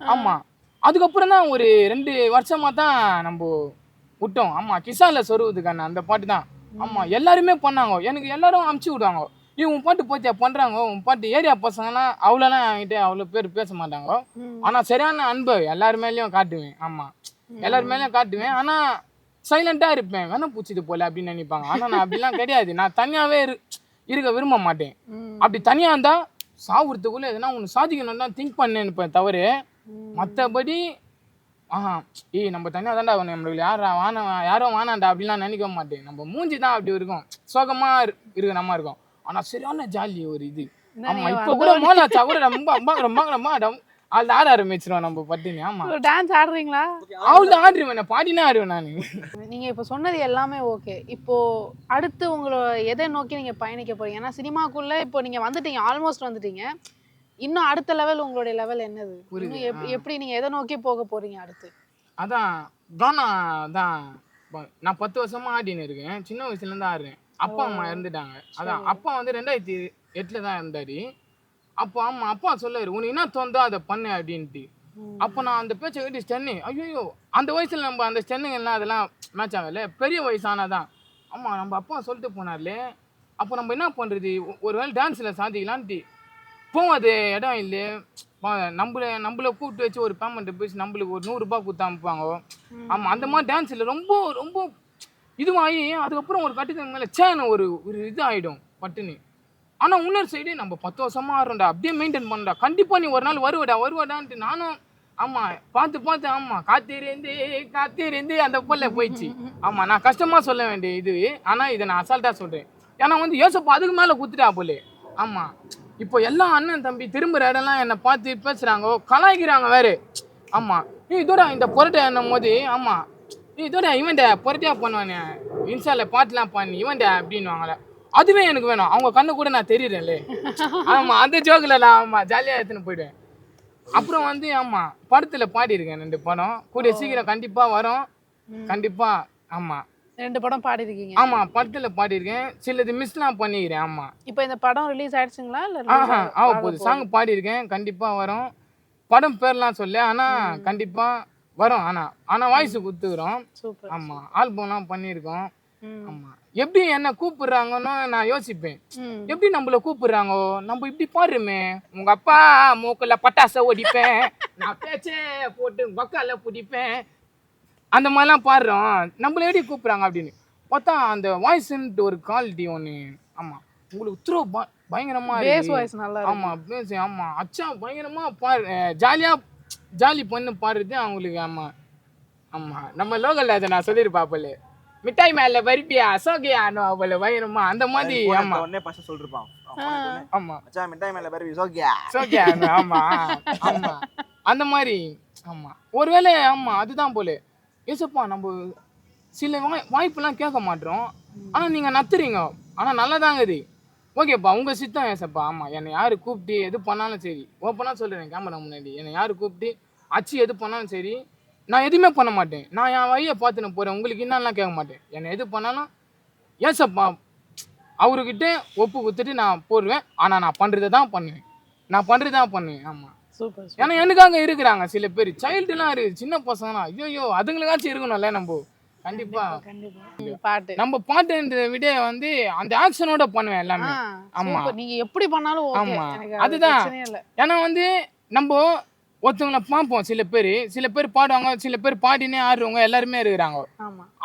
ஆமா அதுக்கப்புறம் தான் ஒரு 2 வருஷமா தான் நம்ம விட்டோம். ஆமா கிசான்ல சொருவதுக்கான அந்த பாட்டு தான். ஆமா எல்லாருமே பண்ணாங்க, எனக்கு எல்லாரும் அமுச்சு விடுவாங்க. உன் பாட்டு போத்தியா பண்றாங்க, உன் பாட்டு ஏரியா பசங்கலாம் அவ்வளோலாம் என்கிட்ட அவ்வளோ பேர் பேச மாட்டாங்க. ஆனா சரியான அன்பு எல்லாரு மேலேயும் காட்டுவேன். ஆமா எல்லாரு மேலேயும் காட்டுவேன். ஆனா சைலண்டா இருப்பேன், வேணா பூச்சிது போல அப்படின்னு நினைப்பாங்க. ஆனா நான் அப்படிலாம் கிடையாது, நான் தனியாவே இருக்க விரும்ப மாட்டேன். அப்படி தனியா இருந்தா சாவுறதுக்குள்ள எதுனா ஒன்று சாதிக்கணும் தான் திங்க் பண்ணேன் தவிர மற்றபடி நம்ம தனியாக தான்டா நம்மளுக்கு யாரும் வானாண்டா அப்படிலாம் நினைக்க மாட்டேன். நம்ம மூஞ்சி தான் அப்படி இருக்கும், சோகமா இருக்க நம்ம இருக்கும். ஆனா சரியான ஜாலி ஒரு இது. ஆமா இப்போ கூட மோனாச்சா கூட ரொம்ப அது ஆட ஆரம்பிச்சிருவோம் நம்ம பட்டினி. ஆமா டான்ஸ் ஆடுறீங்களா? அவள் தான் ஆடுவேன், பாடினா ஆடுவேன் நான். நீங்க இப்போ சொன்னது எல்லாமே ஓகே. இப்போ அடுத்து உங்களை எதை நோக்கி நீங்க பயணிக்க போறீங்க? ஏன்னா சினிமாக்குள்ள இப்போ நீங்க வந்துட்டீங்க, ஆல்மோஸ்ட் வந்துட்டீங்க. இன்னும் அடுத்த லெவல் உங்களுடைய லெவல் என்னது? எப்படி நீங்க எதை நோக்கி போக போறீங்க அடுத்து? அதான் கானா தான். நான் 10 வருஷமா ஆடின்னு இருக்கேன், சின்ன வயசுல இருந்து ஆடுறேன். அப்பா அம்மா இறந்துட்டாங்க. அதான் அப்பா வந்து 2008 தான் இருந்தாரு. அப்போ ஆமா அப்பா சொல்லாரு உனக்கு என்ன தோந்தோ அதை பண்ணு அப்படின்ட்டு. அப்போ நான் அந்த பேச்சை கேட்டு ஸ்டென்னு ஐயோ அந்த வயசுல நம்ம அந்த ஸ்டென்னுங்கெல்லாம் அதெல்லாம் மேட்ச் ஆகல, பெரிய வயசானாதான். ஆமாம் நம்ம அப்பா சொல்லிட்டு போனார்லே, அப்போ நம்ம என்ன பண்ணுறது, ஒரு வேளை டான்ஸில் சாதிக்கலான்ட்டு போவோம். அது இடம் இல்லை, நம்மளை கூப்பிட்டு வச்சு ஒரு பேமெண்ட்டை பேசி நம்மளுக்கு ஒரு 100 ரூபாய் கொடுத்து அனுப்புவாங்க. ஆமாம் அந்த மாதிரி டான்ஸில் ரொம்ப ரொம்ப இதுவாகி அதுக்கப்புறம் ஒரு கட்டத்துக்கு மேலே சேன ஒரு இது ஆகிடும் பட்டுன்னு. ஆனால் இன்னொரு சைடு நம்ம 10 வருஷமாக ஆடுறோம்டா, அப்படியே மெயின்டைன் பண்ணடா, கண்டிப்பாக நீ ஒரு நாள் வருவாடான்ட்டு நானும் ஆமாம் பார்த்து ஆமாம் காத்திருந்து அந்த பொல்ல போயிடுச்சு. ஆமாம் நான் கஷ்டமாக சொல்ல வேண்டிய இது, ஆனால் இதை நான் அசால்ட்டாக சொல்கிறேன். ஏன்னா வந்து யோசப்பா அதுக்கு மேலே குத்துட்டா போலே. ஆமாம் இப்போ எல்லா அண்ணன் தம்பி திரும்புகிற இடம்லாம் என்னை பார்த்து பேசுகிறாங்க, கலாய்க்கிறாங்க வேறு. ஆமாம் இதோட இந்த பொருட்டை என்னும் போது ஆமாம் இதோட இவன்ட பொருட்டையாக பண்ணுவானே இன்ஸ்டாவில் பாட்டுலாம் பண்ணி இவன்ட அப்படின்வாங்களே, அதுவே எனக்கு வேணும். அவங்க கண்ணு கூட நான் தெரியுறேன்லே. ஆமாம் அந்த ஜோக்கில் நான் ஆமாம் ஜாலியாக எடுத்துன்னு போயிடுவேன். அப்புறம் வந்து ஆமாம் படத்தில் பாடியிருக்கேன் 2 படம், கூடிய சீக்கிரம் கண்டிப்பாக வரும். கண்டிப்பாக ஆமாம் 2 படம் பாடிருக்கீங்க. ஆமாம் படத்தில் பாடியிருக்கேன், சிலது மிஸ்லாம் பண்ணிக்கிறேன். ஆமாம் இப்போ இந்த படம் ரிலீஸ் ஆயிடுச்சுங்களா இல்லை? ஆக போகுது. சாங் பாடியிருக்கேன், கண்டிப்பாக வரும். படம் பேர்லாம் சொல்ல, ஆனால் கண்டிப்பாக வரும். ஆனால் வாய்ஸ் கொடுத்துக்கிறோம். சூப்பர். ஆமாம் ஆல்பம்லாம் பண்ணியிருக்கோம். ஆமாம் எப்படி என்ன கூப்பிடுறாங்கன்னு நான் யோசிப்பேன். எப்படி நம்மள கூப்பிடுறாங்கோ, நம்ம இப்படி பாடுறோமே, உங்க அப்பா மூக்குல பட்டாசை ஓடிப்பேன், நான் பேச்சே போட்டு பக்கால பிடிப்பேன், அந்த மாதிரிலாம் பாடுறோம், நம்மள எப்படி கூப்பிடுறாங்க அப்படின்னு பார்த்தா அந்த வாய்ஸ்ன்ட்டு ஒரு குவாலிட்டி ஒன்று. ஆமாம் உங்களுக்கு த்ரோ பயங்கரமா பேஸ் வாய்ஸ் நல்லா இருக்கு. ஆமாம் பேஸ் ஆமாம் அச்சா பயங்கரமா ஜாலி பண்ணு பாடுறது அவங்களுக்கு. ஆமாம் ஆமாம் நம்ம லோக்கல்ல அதை நான் சொல்லியிருப்பாப்பல, மிட்டாய் மேல வருப்பியா சோகியானோ அவளை பயங்கரமா அந்த மாதிரி. ஆமா உடனே பசங்க சொல்லிருப்பான், ஆமா மச்சான் மிட்டாய் மேல வருவி சோகியா. ஆமா ஆமா அந்த மாதிரி. ஆமா ஒருவேளை ஆமா அதுதான் போல. ஏசப்பா நம்ம சில வாய்ப்பெல்லாம் கேட்க மாட்டோம், ஆனா நீங்க நத்துறீங்க, ஆனா நல்லாதாங்க இது. ஓகேப்பா உங்க சித்தம் ஏசப்பா. ஆமா என்னை யாரு கூப்பிட்டு எது பண்ணாலும் சரி, ஓப்பனா சொல்றேன் கேமரா முன்னாடி, என்னை யாரு கூப்பிட்டு அச்சு எது பண்ணாலும் சரி, நான் எதுவுமே பண்ண மாட்டேன். நான் என் வழியை பார்த்துன்னு போகிறேன், உங்களுக்கு என்னெல்லாம் கேட்க மாட்டேன். என்னை எது பண்ணாலும் ஏசப்பா அவர்கிட்ட ஒப்பு கொடுத்துட்டு நான் போடுவேன். ஆனால் நான் பண்ணுறதை தான் பண்ணுவேன். ஆமாம் சூப்பர். ஏன்னா எனக்காக இருக்கிறாங்க சில பேர், சைல்டுலாம் இருக்குது, சின்ன பசங்களாம், ஐயோ அதுங்களுக்காச்சும் இருக்கணும்ல. நம்ம கண்டிப்பாக பாட்டு நம்ம பாட்டுன்றதை விட வந்து அந்த ஆக்ஷனோட பண்ணுவேன் எல்லாமே. ஆமாம் நீங்க எப்படி பண்ணாலும் ஆமாம் அதுதான். ஏன்னா வந்து நம்ம ஒருத்தவங்களை பார்ப்போம், சில பேர் பாடுவாங்க, சில பேர் பாடினே ஆடுறவங்க எல்லாருமே இருக்கிறாங்க.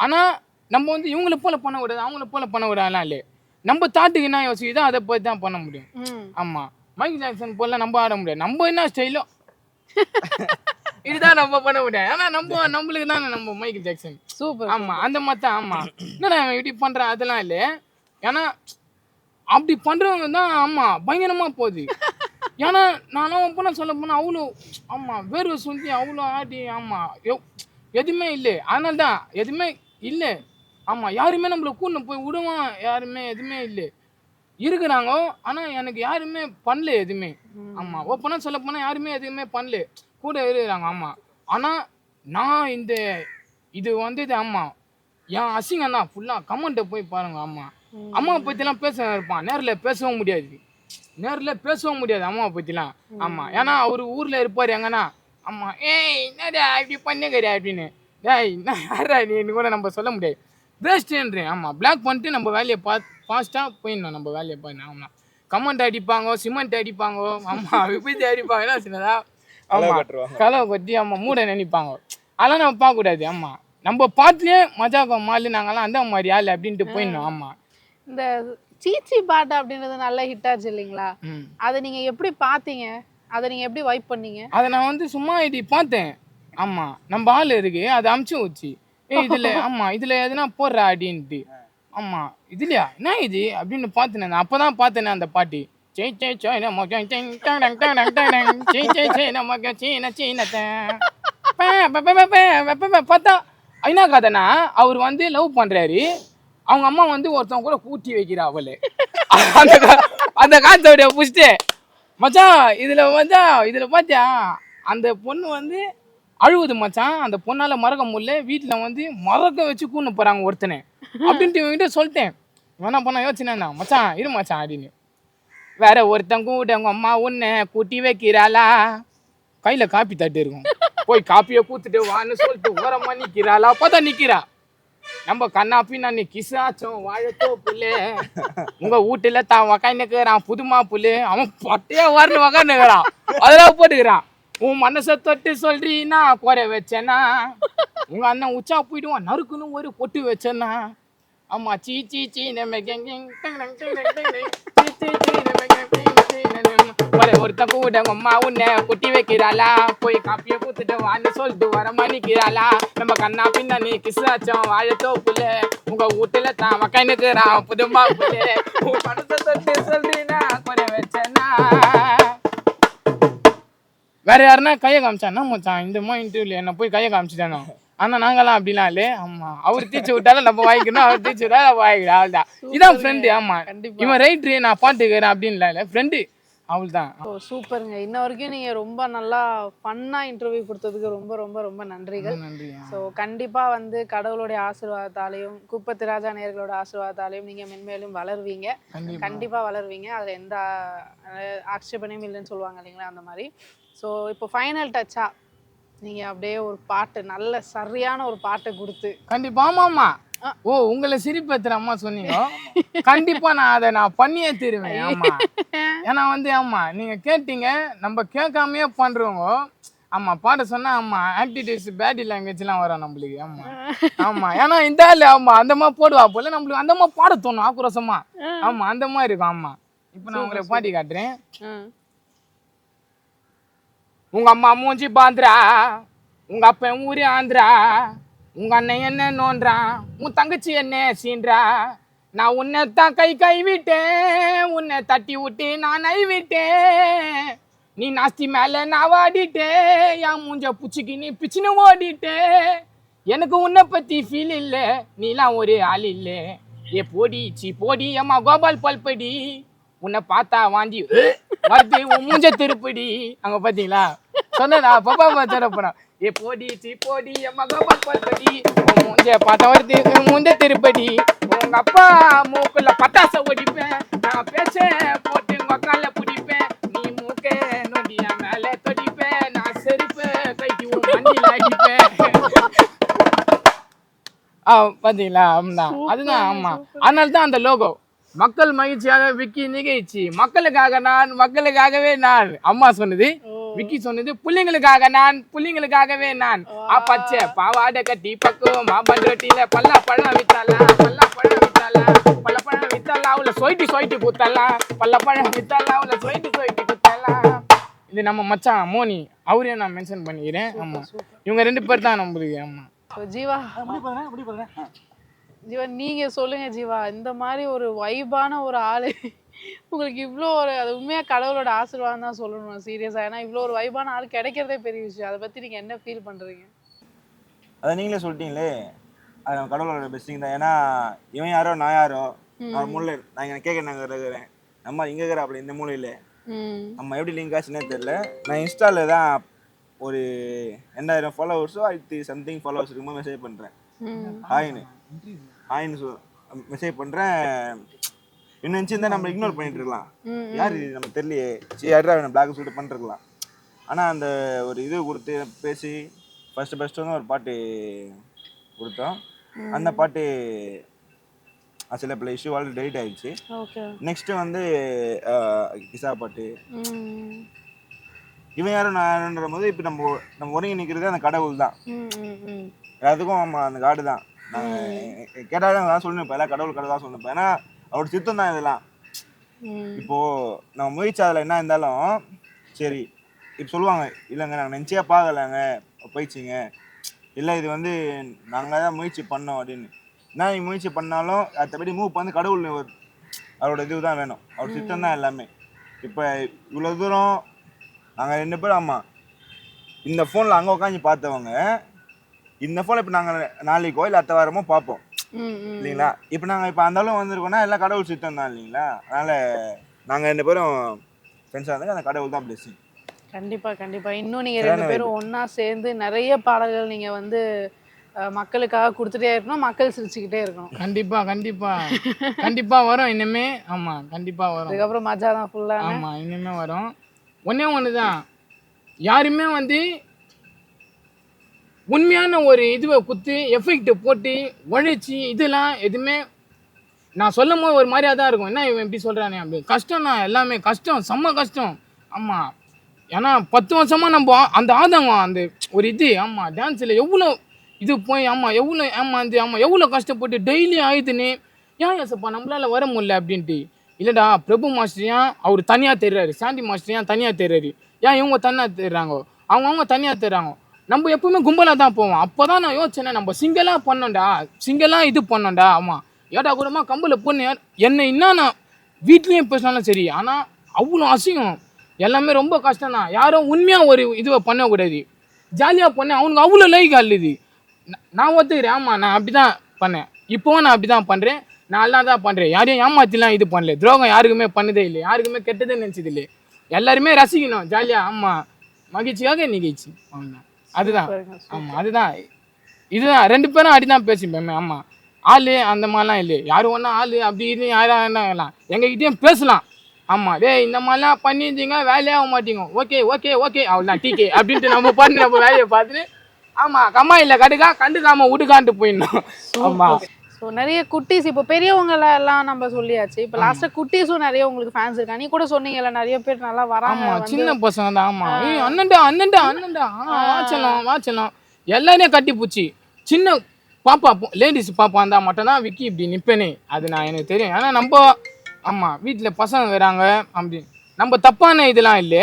ஆனால் நம்ம வந்து இவங்களை போல பண்ணக்கூடாது, அவங்கள போல பண்ணக்கூடாதுலாம் இல்லை. நம்ம தாட்டுக்கு என்ன யோசிக்குதோ அதை போய் தான் பண்ண முடியும். ஆமாம் மைக்கேல் ஜாக்சன் போல நம்ம ஆட முடியாது, நம்ம என்ன ஸ்டைலோ இதுதான் நம்ம பண்ண முடியாது. ஏன்னா நம்மளுக்கு தானே நம்ம மைக்கேல் ஜாக்சன். சூப்பர். ஆமாம் அந்த மாதிரி தான். ஆமாம் என்னடா இப்படி பண்ணுறேன் அதெல்லாம் இல்லை, ஏன்னா அப்படி பண்ணுறவங்க தான் ஆமாம் பயங்கரமாக போகுது. ஏன்னா நானும் போனா சொல்ல போனால் அவ்வளோ ஆமாம் வேர்வை சுந்தி அவ்வளோ ஆடி. ஆமாம் எதுவுமே இல்லை, அதனால தான் எதுவுமே இல்லை. ஆமாம் யாருமே நம்மளை கூண்டு போய் விடுவான், யாருமே எதுவுமே இல்லை இருக்கிறாங்க. ஆனால் எனக்கு யாருமே பண்ணல எதுவுமே. ஆமாம் ஓப்பனாக சொல்ல போனால் யாருமே எதுவுமே பண்ணல, கூட இருக்கிறாங்க. ஆமாம் ஆனால் நான் இது வந்தது ஆமாம் என் அசிங்கண்ணா ஃபுல்லாக கமெண்ட்டை போய் பாருங்க. ஆமாம் அம்மாவை பற்றிலாம் பேச இருப்பான், நேரில் பேசவும் முடியாது, அம்மாவை பற்றிலாம். ஆமாம் ஏன்னா அவர் ஊரில் இருப்பார் எங்கன்னா. ஆமாம் ஏய் என்னடா இப்படி பண்ணுகிறா அப்படின்னு, ஏய் யாரா நீ கூட நம்ம சொல்ல முடியாது, வேஸ்ட்டுன்றேன். ஆமாம் பிளாக் பண்ணிட்டு நம்ம வேலையை ஃபாஸ்ட்டாக போயிடணும், நம்ம வேலையை போயிடணும். ஆமாம் கமெண்ட் அடிப்பாங்க, சிமெண்ட் அடிப்பாங்க, ஆமாம் விபத்து அடிப்பாங்க, என்ன சின்னதா ஆமாம் கலவை கட்டி ஆமாம் மூட நினைப்பாங்க, அதெல்லாம் நம்ம பார்க்கக்கூடாது. ஆமாம் நம்ம பாட்டுலேயே மஜாக்கோ மாலு நாங்கள்லாம் அந்த மாதிரி ஆள் அப்படின்ட்டு போயிடணும். ஆமாம் இந்த சீச்சி பாட்டு அப்படின்றது நல்ல ஹிட் ஆச்சு இல்லைங்களா, அதை நீங்க எப்படி பார்த்தீங்க, அதை நீங்க எப்படி வைப் பண்ணீங்க? அதை நான் வந்து சும்மா இப்படி பார்த்தேன். ஆமாம் நம்ம ஆள் இருக்கு, அதை அமுச்சு வச்சு இதில் ஆமாம் இதில் எதுனா போடுறா அப்படின்ட்டு. ஆமாம் இதுலையா என்ன இது அப்படின்னு பார்த்துனேன். அப்போ தான் பார்த்தேனே அந்த பாட்டு, பார்த்தா என்ன கதைனா அவர் வந்து லவ் பண்ணுறாரு, அவங்க அம்மா வந்து ஒருத்தவங்க கூட கூட்டி வைக்கிறா அவளு. அந்த காத்தோடைய புஷ்டு மச்சான் இதில் பார்த்தியா அந்த பொண்ணு வந்து அழுவுது மச்சான், அந்த பொண்ணால் மறக்க முடியல, வீட்டில் வந்து மறக்க வச்சு கூண்டு போகிறாங்க ஒருத்தனை அப்படின்ட்டு இவங்கிட்ட சொல்லிட்டேன். என்ன பண்ண யோசிச்சேன்னா மச்சான் இரு மச்சான் அப்படின்னு, வேற ஒருத்தன் கூட அவங்க அம்மா உன்னை கூட்டி வைக்கிறாளா, கையில காப்பி தட்டு இருக்கும். போய் காப்பியை கூத்துட்டு வான்னு சொல்லிட்டு ஓரமா நிக்கிறாளா அப்பதான் நிக்கிறா. நம்ம கண்ணாப்பி நான் கிசாச்சோம் வாழத்தோ புல்லு உங்க வீட்டுல தான் உக்காந்துக்கிறான் புதுமா புல்லு அவன் பட்டையே வரணும் உக்காந்துக்கிறான் அதெல்லாம் போட்டுக்கிறான். உன் மனசை தொட்டு சொல்றீன்னா குறை வச்சேன்னா உங்க அண்ணன் உச்சா போயிடுவான் நறுக்குன்னு ஒரு பொட்டு வச்சேன்னா ஆமா சீ சீ சீ நம்ம ஒருத்த கூட அம்மா உன்னை கொட்டி வைக்கிறாளா போய் காப்பியை கூத்துட்டு வான்னு சொல்லிட்டு வரமா நிக்கிறாளா நம்ம கண்ணா பின்னா நீ கிசாச்சோம் வாழத்தோ புல்லு உங்க வீட்டுல தான் உக்காந்துக்கிறான் புதுமா புல்லு உன் மனசை தொட்டு சொல்றீன்னா குறை வச்சேன்னா. வேற யாருன்னா கையை காமிச்சானா மச்சான் இந்த மாதிரி இன்டர்வியூல என்ன போய் கையை காமிச்சுட்டானோ. ஆனா நாங்கெல்லாம் அப்படிலாம் இல்லை. ஆமா அவர் தீச்சு விட்டாலும் நம்ம வாங்கிக்கணும் அவர் தீச்சு விட்டாலும் நம்ம வாங்கிக்கணும் அவள்தான். இதான் ஃப்ரெண்டு. ஆமா இவன் ரைட்ரு நான் பாட்டுக்கிறேன் அப்படின்னு இல்லை ஃப்ரெண்டு அவள்தான். ஓ சூப்பருங்க. இன்ன வரைக்கும் நீங்க ரொம்ப நல்லா ஃபன்னா இன்டர்வியூ கொடுத்ததுக்கு ரொம்ப ரொம்ப ரொம்ப நன்றிகள். நன்றி. ஸோ கண்டிப்பா வந்து கடவுளுடைய ஆசீர்வாதத்தாலையும் குப்பத்து ராஜா நேயர்களோட ஆசீர்வாதத்தாலையும் நீங்க மென்மேலும் வளருவீங்க. கண்டிப்பா வளருவீங்க. அதுல எந்த ஆட்சேபனையும் இல்லைன்னு சொல்லுவாங்க இல்லைங்களா அந்த மாதிரி. ஸோ இப்போ ஃபைனல் டச்சா நீங்க அப்படியே ஒரு பாட்டு நல்ல சரியான ஒரு பாட்டை கொடுத்து. கண்டிப்பா. ஆமாம்மா. ஓ உங்களை சிரிப்பத்துற அம்மா சொன்னீங்க. கண்டிப்பா நான் அதை நான் பண்ணியே தருவேன். ஆமா ஏன்னா வந்து ஆமா நீங்க கேட்டீங்க நம்ம கேட்காமையே பண்றவங்க ஆமா பாட சொன்னா ஆமா ஆக்டிவிட்டிஸ் பேடி லாங்குவேஜ்லாம் வரும் நம்மளுக்கு. ஆமா ஆமா ஏன்னா இந்த ஆள் ஆமா அந்த மாதிரி போடுவா போல நம்மளுக்கு அந்த மாதிரி பாட தோணும் ஆக்ரோஷமா. ஆமா அந்த மாதிரி இருக்கும். ஆமா இப்போ நான் உங்களை பாட்டி காட்டுறேன். உங்க அம்மா மூஞ்சி பாந்திரா உங்க அப்ப ஊரு ஆந்திரா உங்க அண்ணன் என்ன நோன்றான் உன் தங்கச்சி என்ன சீன்றா நான் உன்னை தான் கை விட்டேன் உன்னை தட்டி விட்டு நான் விட்டேன் நீ நாஸ்தி மேல நான் வாடிட்டேன் என் மூஞ்ச புச்சிக்கு நீ பிச்சுன்னு ஓடிட்டேன் எனக்கு உன்னை பத்தி ஃபீல் இல்லை நீலாம் ஒரு ஆள் இல்லை ஏ போடி சி போடி அம்மா கோபால் பல்படி உன்னை பார்த்தா வாந்தி வருது உன் மூஞ்ச திருப்படி. அங்க பாத்தீங்களா சொன்னா பாப்பா தரப்போறான் ஏ போடி சி போடி அம்மா கோபால் பல்படி உன் மூஞ்ச பார்த்தா வருது உன் மூஞ்ச திருப்படி உங்க அப்பா மூக்குல பட்டாசை ஒடிப்பேன் நான் பேச்ச போட்டு உங்க கால பிடிப்பேன் நீ மூக்க நொடியா மேல தொடிப்பேன் நான் செருப்பேன் கைக்கு உன் மண்ணில அடிப்பேன். பாத்தீங்களா அதுதான். ஆமா அதனால தான் அந்த லோகோ மக்கள் மகிழ்ச்சியாக விக்கி நிகழ்ச்சி மக்களுக்காக நான் மக்களுக்காகவே நான் அம்மா சொன்னது விக்கி சொன்னது புள்ளிங்களுக்காக நான் புள்ளிங்களுக்காகவே நான் பச்சை பாவாடை கட்டி பக்குவம் பண்ரட்டியில பல்லாப்பழம் வித்தாலா பல்லாப்பழம் வித்தாலா பல்லப்பழம் வித்தாலா அவளை சொயிட்டு குத்தாலா பல்லப்பழம் வித்தாலா அவளை சொயிட்டு குத்தாலா. இது நம்ம மச்சான் மோனி அவரையும் நான் மென்ஷன் பண்ணிக்கிறேன். ஆமா இவங்க 2 பேர் தான் நம்மளுக்கு. ஆமா ஜீவா ஜீவா நீங்க சொல்லுங்க ஜீவா இந்த மாதிரி ஒரு வைபான ஒரு ஆளு உங்களுக்கு இவ்வளோ ஒரு அது உண்மையா கடவுளோட ஆசீர்வாதம் தான் சொல்லணும் சீரியஸா. ஏன்னா இவ்வளோ ஒரு வைபான ஆள் கிடைக்கிறதே பெரிய விஷயம். அதை பத்தி நீங்க என்ன ஃபீல் பண்றீங்க? அதை நீங்களே சொல்லிட்டீங்களே அது நம்ம கடவுளோட பெஸ்டிங் தான். ஏன்னா இவன் யாரோ நான் யாரோ நான் மூலையில் நான் இங்கே கேட்க நாங்கள் இருக்கிறேன் நம்ம இங்கே இருக்கிற அப்படி இந்த மூலையில் நம்ம எப்படி லிங்க் ஆச்சுன்னே தெரியல. நான் இன்ஸ்டாவில் தான் ஒரு 2000 ஃபாலோவர்ஸோ சம்திங் ஃபாலோவர்ஸ் இருக்கும்போது மெசேஜ் பண்ணுறேன் ஹாய்னு மெசேஜ் பண்ணுறேன். இன்னும் நினச்சிருந்தா நம்ம இக்னோர் பண்ணிட்டு இருக்கலாம். யார் இது நம்ம தெரியலையே சரி யாரா பிளாக் சொல்லிட்டு பண்ணிருக்கலாம். ஆனால் அந்த ஒரு இது கொடுத்து பேசி ஃபஸ்ட்டு வந்து ஒரு பாட்டு கொடுத்தோம். அந்த பாட்டு சில பல இஷ்யூ ஆல்ரெடி டெலிட் ஆயிடுச்சு. நெக்ஸ்ட்டு வந்து கிசா பாட்டு இவன் யாரும் நான் போது இப்போ நம்ம ஒருங்கி நிற்கிறது அந்த கடவுள் தான். எல்லாத்துக்கும் ஆமாம் அந்த காடு தான். நாங்கள் கேட்டாலும் தான் சொல்லணும். இப்போ எல்லாம் கடவுள் தான் சொல்லணும். ஏன்னா அவரோட சித்தம் தான் இதெல்லாம். இப்போது நம்ம முயற்சி அதில் என்ன இருந்தாலும் சரி இப்போ சொல்லுவாங்க இல்லைங்க நாங்கள் நினச்சியா பார்க்கலைங்க போயிடுச்சிங்க இல்லை இது வந்து நாங்கள் தான் முயற்சி பண்ணோம் அப்படின்னு. என்ன நீ முயற்சி பண்ணாலும் அடுத்தபடி மூவ் பண்ணி கடவுள் அவரோட இது தான் வேணும். அவர் சித்தம் தான் எல்லாமே. இப்போ இவ்வளோ தூரம் நாங்கள் 2 பேரும் ஆமாம் இந்த ஃபோனில் அங்கே உட்காந்து பார்த்தவங்க இந்த ஃபோனில் இப்போ நாங்கள் நாளைக்கோ இல்லை அடுத்த வாரமோ பார்ப்போம் இல்லைங்களா. இப்போ நாங்கள் இப்போ அந்தாலும் வந்திருக்கோம்னா எல்லாம் கடவுள் சித்தம் தான் இல்லைங்களா. அதனால் நாங்கள் 2 பேரும் ஃப்ரெண்ட்ஸாக இருந்தாங்க அந்த கடவுள் தான் பிளெஸிங். கண்டிப்பா இன்னும் நீங்கள் 2 பேரும் ஒன்றா சேர்ந்து நிறைய பாடல்கள் நீங்கள் வந்து மக்களுக்காக கொடுத்துட்டே இருக்கணும். மக்கள் சிரிச்சுக்கிட்டே இருக்கணும். கண்டிப்பா வரும் இனிமே. ஆமா கண்டிப்பா வரும். அதுக்கப்புறம் மஜா தான் ஃபுல்லாக. ஆமா இனிமே வரும். ஒண்ணே ஒன்று தான் யாருமே வந்து உண்மையான ஒரு இதுவை குத்து எஃபெக்ட் போட்டு உழைச்சி இதெல்லாம் எதுவுமே நான் சொல்லும் போது ஒரு மாதிரியாக தான் இருக்கும். என்ன இவன் எப்படி சொல்கிறானே அப்படி. கஷ்டம்னா எல்லாமே கஷ்டம், செம்ம கஷ்டம். ஆமாம், ஏன்னா 10 வருஷமாக நம்ம அந்த ஆதங்கம், அந்த ஒரு இது. ஆமாம், டான்ஸில் எவ்வளோ இது போய் எவ்வளோ எவ்வளோ கஷ்டப்பட்டு டெய்லி ஆயுதுன்னு ஏன் ஏசப்பா நம்மளால் வர முடியல அப்படின்ட்டு. இல்லைடா, பிரபு மாஸ்டர் அவர் தனியாக தெரிறாரு, சாண்டி மாஸ்டர் தனியாக தெரிறாரு, ஏன் இவங்க தனியாக தெரிறாங்க, அவங்க தனியாக தெரிறாங்க. நம்ம எப்பவுமே கும்பலாக தான் போவோம். அப்போ தான் நான் யோசிச்சேன்னா நம்ம சிங்கலாக பண்ணோம்டா, சிங்கலாக இது பண்ணோம்டா. ஆமாம், ஏடா கூடமா கம்பில் பொண்ணு என்னை இன்னும் நான் வீட்லேயும் பேசினாலும் சரி, ஆனால் அவ்வளோ அசிங்கம், எல்லாமே ரொம்ப கஷ்டம் தான். யாரும் உண்மையாக ஒரு இதுவை பண்ணக்கூடாது, ஜாலியாக பண்ணேன். அவனுக்கு அவ்வளோ லைக் அல்லது. நான் ஒத்துக்கிறேன். ஆமாம், நான் அப்படி தான் பண்ணேன், இப்போவும் நான் அப்படி தான் பண்ணுறேன், நான் எல்லாம் தான் பண்ணுறேன். யாரையும் ஏமாத்திலாம் இது பண்ணல, துரோகம் யாருக்குமே பண்ணதே இல்லை, யாருக்குமே கெட்டதே நினச்சது இல்லை. எல்லாருமே ரசிக்கணும் ஜாலியாக. ஆமாம், மகிழ்ச்சியாக நிகழ்ச்சி. ஆமாம், அதுதான். ஆமாம், அதுதான். இதுதான் 2 பேரும் அப்படி தான் பேசிப்பேன். ஆமாம், ஆள் அந்த மாதிரிலாம் இல்லை, யாரும் ஒன்றா ஆள் அப்படின்னு யாராக இருந்தாங்கலாம் எங்ககிட்டயும் பேசலாம். ஆமாம், டே இந்த மாதிரிலாம் பண்ணியிருந்தீங்க வேலையாக மாட்டீங்க, ஓகே ஓகே ஓகே அவ்வளோதான் டிகே அப்படின்ட்டு நம்ம பண்ணி நம்ம வேலையை பார்த்துட்டு ஆமாம் கம்மா இல்லை கடுக்கா கண்டுக்காமல் விடுக்கான்ட்டு போயிடணும். ஆமாம். ஸோ நிறைய குட்டீஸ் இப்போ பெரியவங்கள எல்லாம் நம்ம சொல்லியாச்சு, இப்போ லாஸ்ட்டாக குட்டீஸும் நிறைய உங்களுக்கு ஃபேன்ஸ் இருக்கா. நீ கூட சொன்னீங்கல்ல நிறைய பேர் நல்லா வராங்க. ஆமாம், சின்ன பசங்க தான். ஆமாம், அண்ணன்டா அண்ணன்டா அண்ணன்டா வாச்சலாம் எல்லாரையும் கட்டி பூச்சி. சின்ன பாப்பா லேடிஸ் பாப்பா இருந்தால் மட்டும்தான் விக்கி இப்படி நிற்பேனே, அது நான் எனக்கு தெரியும். ஏன்னா நம்ம ஆமாம் வீட்டில் பசங்க வராங்க அப்படின்னு நம்ம தப்பான இதெல்லாம் இல்லை,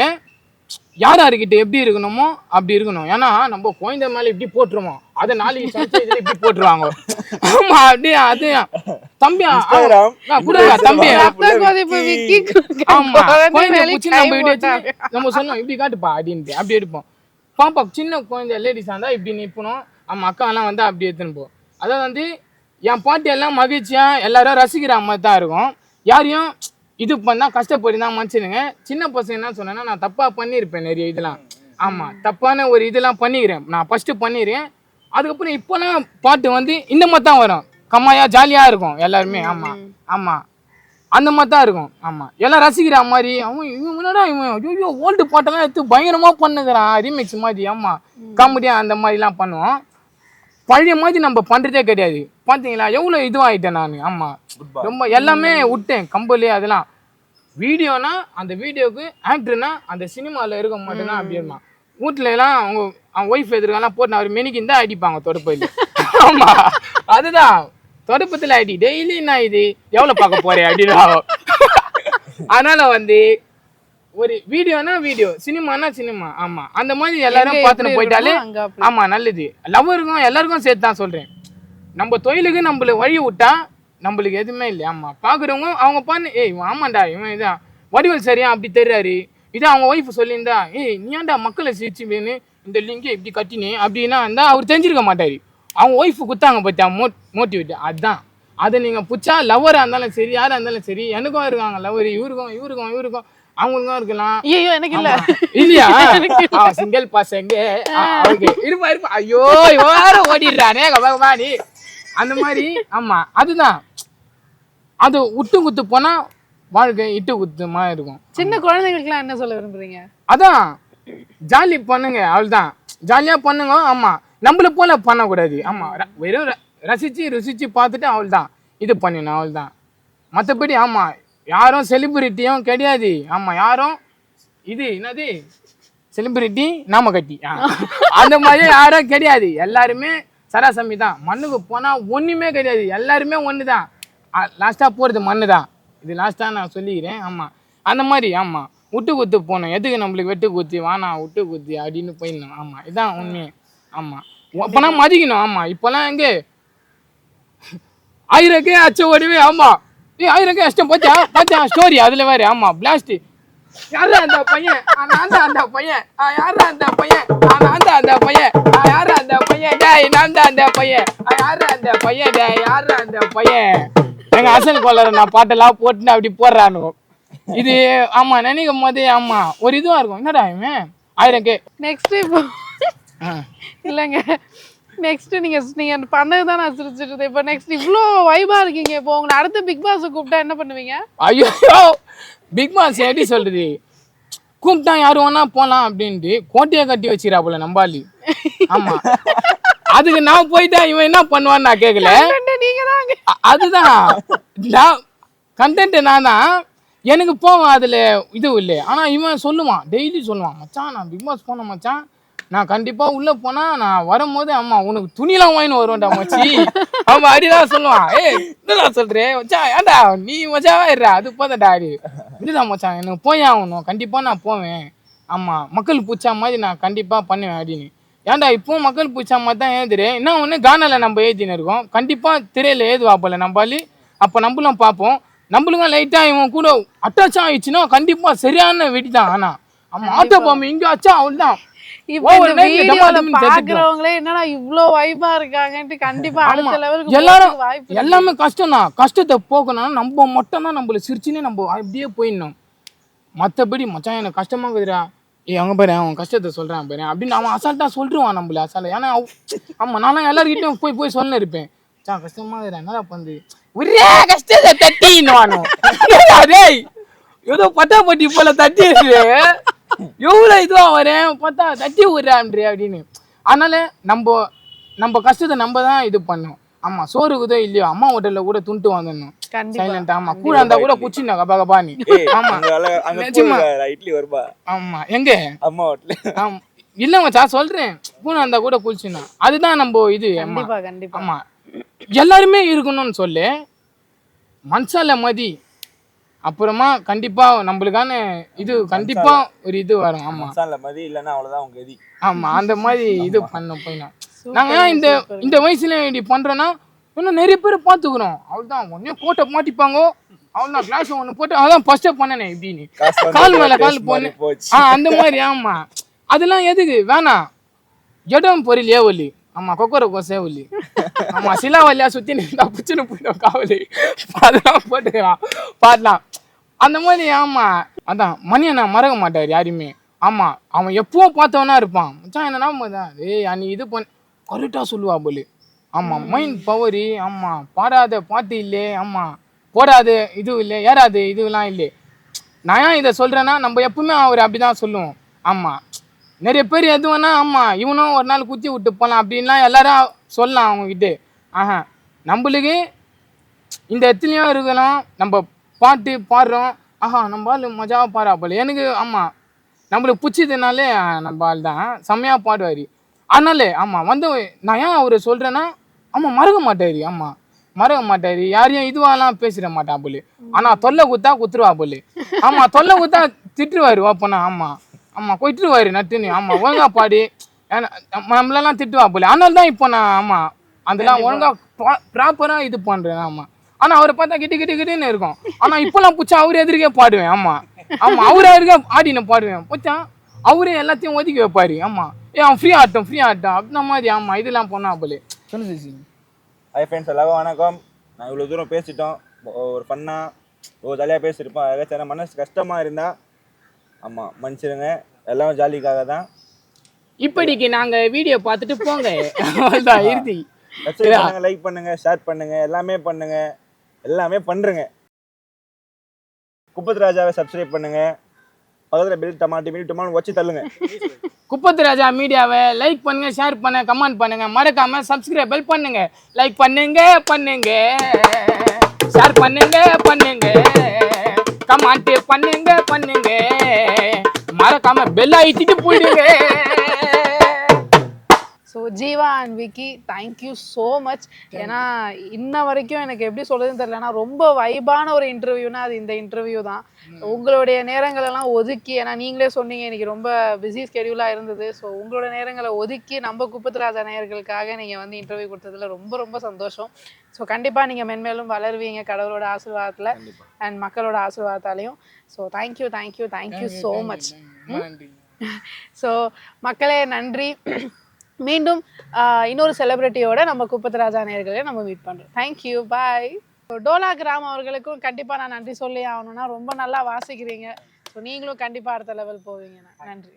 யார் யாருக்கிட்ட எப்படி இருக்கணுமோ அப்படி இருக்கணும். ஏன்னா நம்ம குழந்தை மேலே இப்படி போட்டுருவோம், அதை நாளைக்கு இதில் இப்படி போட்டுருவாங்க. ஆமா, அப்படியே அது தம்பி கொடுங்க தம்பி. ஆமா, குழந்தை பூச்சி நம்ம இப்படி நம்ம சொன்னோம் இப்படி காட்டுப்பா அப்படின்ட்டு அப்படி எடுப்போம். பாப்பா சின்ன குழந்தை லேடிஸாக இருந்தால் இப்படி நிற்பணும். ஆமாம், அக்காலாம் வந்து அப்படி எடுத்துன்னு போ. அதாவது வந்து என் பாட்டி எல்லாம் மகிழ்ச்சியாக எல்லாரும் ரசிக்கிற மாதிரி தான் இருக்கும். யாரையும் இது பண்ணால் கஷ்டப்பட்டு தான் மனுஷனுங்க. சின்ன பசங்க என்ன சொன்னேன்னா நான் தப்பாக பண்ணியிருப்பேன் நிறைய இதெல்லாம். ஆமாம், தப்பான ஒரு இதெல்லாம் பண்ணிக்கிறேன் நான், ஃபஸ்ட்டு பண்ணிடுறேன். அதுக்கப்புறம் இப்போலாம் பாட்டு வந்து இந்த மாதிரி தான் வரும், கம்மாயாக ஜாலியாக இருக்கும் எல்லாருமே. ஆமாம் ஆமாம், அந்த மாதிரி தான் இருக்கும். ஆமாம், எல்லாம் ரசிக்கிற மாதிரி. அவன் இவன் முன்னாடா இவன் ஐயோ ஓல்டு பாட்டெல்லாம் எடுத்து பயங்கரமாக பண்ணுகிறான் ரீமிக்ஸ் மாதிரி. ஆமாம், காமெடியாக அந்த மாதிரிலாம் பண்ணுவோம். பழைய மாதிரி நம்ம பண்ணுறதே கிடையாது. பார்த்தீங்களா எவ்வளோ இதுவாகிட்டேன் நான். ஆமாம், ரொம்ப எல்லாமே விட்டேன் கம்பளி. அதெல்லாம் வீடியோனா அந்த வீடியோவுக்கு, ஆக்டர்னா அந்த சினிமாவில் இருக்க மாட்டேன்னா அப்படி இருந்தான். வீட்டில எல்லாம் அவங்க ஒய்ஃப் எதிர்க்கலாம் போட்டு அவர் மெனிக்கு தான் அடிப்பாங்க தொடப்பையில். ஆமாம், அதுதான் தொடப்பத்தில் அடி டெய்லி நான் இது எவ்வளோ பார்க்க போகிறேன் அப்படின்னு. அதனால் வந்து ஒரு வீடியோனா வீடியோ, சினிமானா சினிமா. ஆமாம், அந்த மாதிரி எல்லாரும் பார்த்துன்னு போயிட்டாலே ஆமாம் நல்லது. லவ்வருக்கும் எல்லாருக்கும் சேர்த்து தான் சொல்கிறேன். நம்ம தொழிலுக்கு நம்மளை வழி விட்டா நம்மளுக்கு எதுவுமே இல்லை. ஆமாம், பார்க்குறவங்க அவங்க பண்ணு இவன் ஆமாண்டா இவன் இதான் வடிவல் சரியா அப்படி தெரியாரு, இதான் அவங்க ஒய்ஃப் சொல்லியிருந்தா நீ ஏன்டா மக்களை சிரிச்சு வேணும் இந்த லிங்கை இப்படி கட்டினே அப்படின்னா இருந்தால் அவர் தெரிஞ்சிருக்க மாட்டார். அவங்க ஒய்ஃபு குத்தாங்க பார்த்தா மோட்டிவேட். அதுதான் அதை நீங்கள் பிடிச்சா லவ்வராக இருந்தாலும் சரி யாராக இருந்தாலும் சரி. எனக்கும் இருக்காங்க லவர், இவருக்கும் அவங்களுக்கும் இருக்கலாம். ஐயோ எனக்கு இல்ல இல்லையா, சிங்கிள் பசங்க இருப்பா ஐயோ யாரும் ஓடிடுறானே கபாணி அந்த மாதிரி. ஆமா, அதுதான் அது விட்டு குத்து போனா வாழ்க்கை இட்டு குத்துமா இருக்கும். சின்ன குழந்தைங்களுக்குலாம் என்ன சொல்ல விரும்புறீங்க? அதான் ஜாலி பண்ணுங்க, அவள்தான் ஜாலியா பண்ணுங்க. ஆமா, நம்மள போல பண்ணக்கூடாது. ஆமா, வெறும் ருசிச்சு பார்த்துட்டு அவள் தான் இது பண்ணணும், அவள் தான். மற்றபடி ஆமா யாரும் செலிபிரிட்டியும் கிடையாது. ஆமாம், யாரும் இது என்னது செலிபிரிட்டி நாம கட்டி அந்த மாதிரி யாரும் கிடையாது. எல்லாருமே சராசமி தான். மண்ணுக்கு போனால் ஒன்றுமே கிடையாது, எல்லாருமே ஒன்று தான். லாஸ்ட்டாக போகிறது மண்ணு தான். இது லாஸ்ட்டாக நான் சொல்லிக்கிறேன். ஆமாம், அந்த மாதிரி. ஆமாம், விட்டு குத்து போகணும். எதுக்கு நம்மளுக்கு வெட்டு குத்தி வானா விட்டு குத்தி அப்படின்னு போயிடணும். ஆமாம், இதுதான் உண்மை. ஆமாம், இப்போனா மதிக்கணும். ஆமாம், இப்போலாம் எங்கே 1000 அச்ச ஓடிவே. ஆமாம், 1000 கஷ்டம் பார்த்தா ஸ்டோரி அதில் வேறு. ஆமாம், பிளாஸ்ட் யாரா அந்த பையன், நான் தான் அந்த பையன், யாரா அந்த பையன், நான் தான் அந்த பையன், யாரா அந்த பையன், டேய் நான் தான் அந்த பையன், யாரா அந்த பையன், டேய் யாரா அந்த பையன். எங்க அசல் கொள்ளற நான் பாட்டெல்லாம் போட்டுன்னு அப்படி போடுறானு இது. ஆமா, நினைக்கும் போது ஆமா ஒரு இதுவா இருக்கும். என்னடா இவன் 1000 நெக்ஸ்ட் இப்போ இல்லைங்க, நெக்ஸ்ட் நீங்க பண்ணது தான் நான் சிரிச்சிட்டு. இப்போ நெக்ஸ்ட் இவ்வளோ வைபா இருக்கீங்க, இப்போ உங்களை அடுத்த பிக் பாஸ் கூப்பிட்டா என்ன பண்ணுவீங்க? ஐயோ, பிக் பாஸ் எப்படி சொல்றது, கூப்பிட்டா யாரு வேணா போலாம் அப்படின்ட்டு கோட்டையை கட்டி வச்சிரா போல நம்பாளி. ஆமா, அதுக்கு நான் போயிட்டா இவன் என்ன பண்ணுவான்னு நான் கேட்கல. நீங்க தாங்க. அதுதான் நான் கண்டென்ட் நான் தான், எனக்கு போவேன் அதுல இது இல்லை. ஆனா இவன் சொல்லுவான், டெய்லி சொல்லுவான், மச்சான் நான் பிக் பாஸ் போனேன் மச்சான், நான் கண்டிப்பா உள்ள போனா நான் வரும்போது அம்மா உனக்கு துணிலாம் வாங்கின்னு வருவேன்டா மச்சி. அவன் அடிதான் சொல்லுவான். என்னடா சொல்றேன் மச்சான், ஏன்டா நீ மச்சாவா இருடா, அது போதடா அடி இதுதான் மச்சான், எனக்கு போய் ஆகணும், கண்டிப்பா நான் போவேன். ஆமா, மக்கள் பூச்சா மாதிரி நான் கண்டிப்பா பண்ணுவேன் அப்படின்னு. ஏன்டா இப்போ மக்கள் பூச்சா மாதிரி தான் ஏதுரு, என்ன ஒண்ணு கானால நம்ம ஏத்தின்னு இருக்கோம், கண்டிப்பா திரையில ஏதுவா போல நம்பாலி. அப்ப நம்மளும் பார்ப்போம். நம்மளுக்கும் லைட்டா இவன் கூட அட்டாச் ஆயிடுச்சுன்னா கண்டிப்பா சரியான வெடி தான். ஆனா ஆமா, ஆட்டோ பாம்பு இங்க ஆச்சா அவள்தான். இப்போ இந்த வீடியோல பாக்குறவங்களே என்னடா இவ்ளோ வைபா இருக்காங்கன்னு கண்டிப்பா அடுத்த லெவலுக்கு எல்லாரும் வாய்ப்பு. எல்லாமே கஷ்டம் தான். கஷ்டத்தை போக்கணும் நம்ம மட்டும் தான், நம்மள சிரிச்சுன்னு நம்ம அப்படியே போயிடணும். மற்றபடி மச்சான் எனக்கு கஷ்டமா இருக்குதுடா, அங்க பாரு அவன் கஷ்டத்தை சொல்றான் பாரு அப்படின்னு அவன் அசால்ட்டா சொல்லிடுவான் நம்மள அசால்ட்டா. ஏன்னா ஆமா, நானும் எல்லாருக்கிட்டையும் போய் சொல்ல இருப்பேன், மச்சான் கஷ்டமா இருக்குடா, என்னடா பண்ணுது ஒரே கஷ்டத்தை தட்டின்னு டேய் ஏதோ பட்டாப்பட்டி போல தட்டி எவ்வளோ இதுவா வரேன் பார்த்தா தட்டி விடுறான்றே அப்படின்னு. அதனால நம்ம கஷ்டத்தை நம்ம தான் இது பண்ணோம். ஆமா, சோறு குதோ இல்லையோ அம்மா ஹோட்டல்ல கூட துண்டு வாங்கணும் சைலண்ட். ஆமா, கூட இருந்தா கூட குச்சினா கபா கபானி. ஆமா நிஜமா இட்லி வருமா? ஆமா, எங்க அம்மா ஹோட்டல் இல்ல மச்சான் சொல்றேன், கூட இருந்தா கூட குளிச்சுனா அதுதான் நம்ம இது. கண்டிப்பா கண்டிப்பா. ஆமா, எல்லாருமே இருக்கணும்னு சொல்லு, மனசால மதி, அப்புறமா கண்டிப்பா நம்மளுக்கான இது கண்டிப்பா ஒரு இது வரும். ஆமா மதி இல்லைன்னா அவ்வளவுதான் உங்க கதி. ஆமா, அந்த மாதிரி இது பண்ண போயினா நாங்க இந்த வயசுல இப்படி பண்றோம்னா இன்னும் நிறைய பேர் பாத்துக்கிறோம். அவள்தான் ஒன்னே கோட்டை மாட்டிப்பாங்க, அவள்தான் கிளாஸ் ஒண்ணு போட்டு அதான் ஃபர்ஸ்டே பண்ணனே இப்படின்னு கால் மேல கால் போன அந்த மாதிரி. ஆமா, அதெல்லாம் எதுக்கு வேணாம், இடம் பொருள் ஏவலி. ஆமா, கொக்கரை கோசேவலி. ஆமா, சிலாவல்லியா சுத்தி நின்றா புச்சுன்னு போயிடும் காவலி, அதெல்லாம் போட்டுக்கலாம் பாடலாம் அந்த மாதிரி. ஆமா, அதான் மணியை நான் மறக்க மாட்டாரு யாருமே. ஆமா, அவன் எப்போ பார்த்தவனா இருப்பான், மச்சான் என்னன்னா நீ இது பண்ண கரெக்டா சொல்லுவா போலு. ஆமா, மைண்ட் பவரு. ஆமா, பாடாத பாட்டு இல்லை, ஆமா போடாத இது இல்லை, ஏறாது இதுலாம் இல்லை. நான் ஏன் இதை சொல்றேன்னா நம்ம எப்பவுமே அவர் அப்படிதான் சொல்லுவோம். ஆமா, நிறைய பேர் எது வேணா ஆமா இவனும் ஒரு நாள் குத்தி விட்டு போகலாம் அப்படின்லாம் எல்லாரும் சொல்லலாம் அவங்ககிட்ட. ஆஹா, நம்மளுக்கு இந்த இடத்துலையும் இருக்கலாம், நம்ம பாட்டு பாடுறோம், ஆஹா நம்ம ஆள் மஜாவாக பாடுறா போல எனக்கு. ஆமாம், நம்மளுக்கு பிடிச்சதுனாலே நம்ம ஆள் தான் செம்மையாக பாடுவார். அதனால ஆமாம் வந்து நான் ஏன் அவர் சொல்கிறேன்னா, ஆமாம் மறக்க மாட்டார். ஆமாம் மறக்க மாட்டார், யாரையும் இதுவாலாம் பேசிட மாட்டா போல. ஆனால் தொல்லை குத்தா குத்துருவா போல. ஆமாம், தொல்லை குத்தா திட்டுருவார் ஓப்பனா. ஆமாம் ஆமாம் கொய்ட்டுருவார் நட்டுன்னு. ஆமாம், ஒழுங்கா பாடி நம்மளெல்லாம் திட்டுவா போல. அதனால தான் இப்போ நான் ஆமாம் அதெல்லாம் ஒழுங்காக ப்ராப்பராக இது பண்ணுறேன். ஆமாம், ஆனா அவரை பார்த்தா கிட்டன்னு இருக்கும். ஆனா இப்பெல்லாம் பூச்சா அவரு எதிர்க்கே பாடுவேன். ஆமா ஆமா, அவருக்கு ஆடின பாடுவேன் பூச்சா, அவரே எல்லாத்தையும் ஒதுக்கி வைப்பாரு. ஆமா, அவன் ஃப்ரீ ஆட்டம் அப்படின்ன மாதிரி. ஆமா, இதெல்லாம் பண்ணா போல சொல்லுச்சு. ஹாய் ஃப்ரெண்ட்ஸ், எல்லாரும் வணக்கம். நான் இவ்வளோ தூரம் பேசிட்டோம், ஒரு ஃபன்னா ஒரு ஜாலியாக பேசியிருப்போம். ஏதாச்சும் மனசு கஷ்டமா இருந்தா ஆமா மன்னிச்சிடுங்க, எல்லாம் ஜாலிக்காக தான். இப்படிக்கு நாங்க வீடியோ பார்த்துட்டு போங்க, அவ்வளோதான் இறுதி. லைக் பண்ணுங்க, ஷேர் பண்ணுங்க, எல்லாமே பண்றேங்க. குப்பத்து ராஜாவை சப்ஸ்கிரைப் பண்ணுங்க, பக்கத்துல பெல் டமாட்டி வச்சு தள்ளுங்க. குப்பத்து ராஜா மீடியாவை லைக் பண்ணுங்க, ஷேர் பண்ணுங்க, கமெண்ட் பண்ணுங்க, மறக்காம சப்ஸ்கிரைப் பண்ணுங்க. லைக் பண்ணுங்க ஷேர் பண்ணுங்க கமெண்ட் பண்ணுங்க, மறக்காம பெல் ஐட்டிட்டு போயிடுங்க. So Jeeva and Vicky, thank you so much. ஏன்னா இன்ன வரைக்கும் எனக்கு எப்படி சொல்றதுன்னு தெரியல, ஆனால் ரொம்ப வைபான ஒரு இன்டர்வியூனா அது இந்த இன்டர்வியூ தான். உங்களுடைய நேரங்களெல்லாம் ஒதுக்கி, ஏன்னா நீங்களே சொன்னீங்க இன்னைக்கு ரொம்ப பிஸி ஸ்கெடியூலாக இருந்தது. ஸோ உங்களோட நேரங்களை ஒதுக்கி நம்ம குப்பத்து ராஜா நேயர்களுக்காக நீங்கள் வந்து இன்டர்வியூ கொடுத்ததுல ரொம்ப ரொம்ப சந்தோஷம். ஸோ கண்டிப்பாக நீங்கள் மென்மேலும் வளருவீங்க கடவுளோட ஆசீர்வாதத்தில் அண்ட் மக்களோட ஆசீர்வாதத்தாலையும். So thank you so much. So மக்களே நன்றி. மீண்டும் இன்னொரு செலிபிரிட்டியோட நம்ம குப்பத்து ராஜா நேயர்களே நம்ம மீட் பண்ணுறோம். தேங்க்யூ, பாய். டோலா கிராம் அவர்களுக்கும் கண்டிப்பாக நான் நன்றி சொல்லி ஆகணும்னா ரொம்ப நல்லா வாசிக்கிறீங்க. ஸோ நீங்களும் கண்டிப்பாக அடுத்த லெவல் போவீங்க. நன்றி.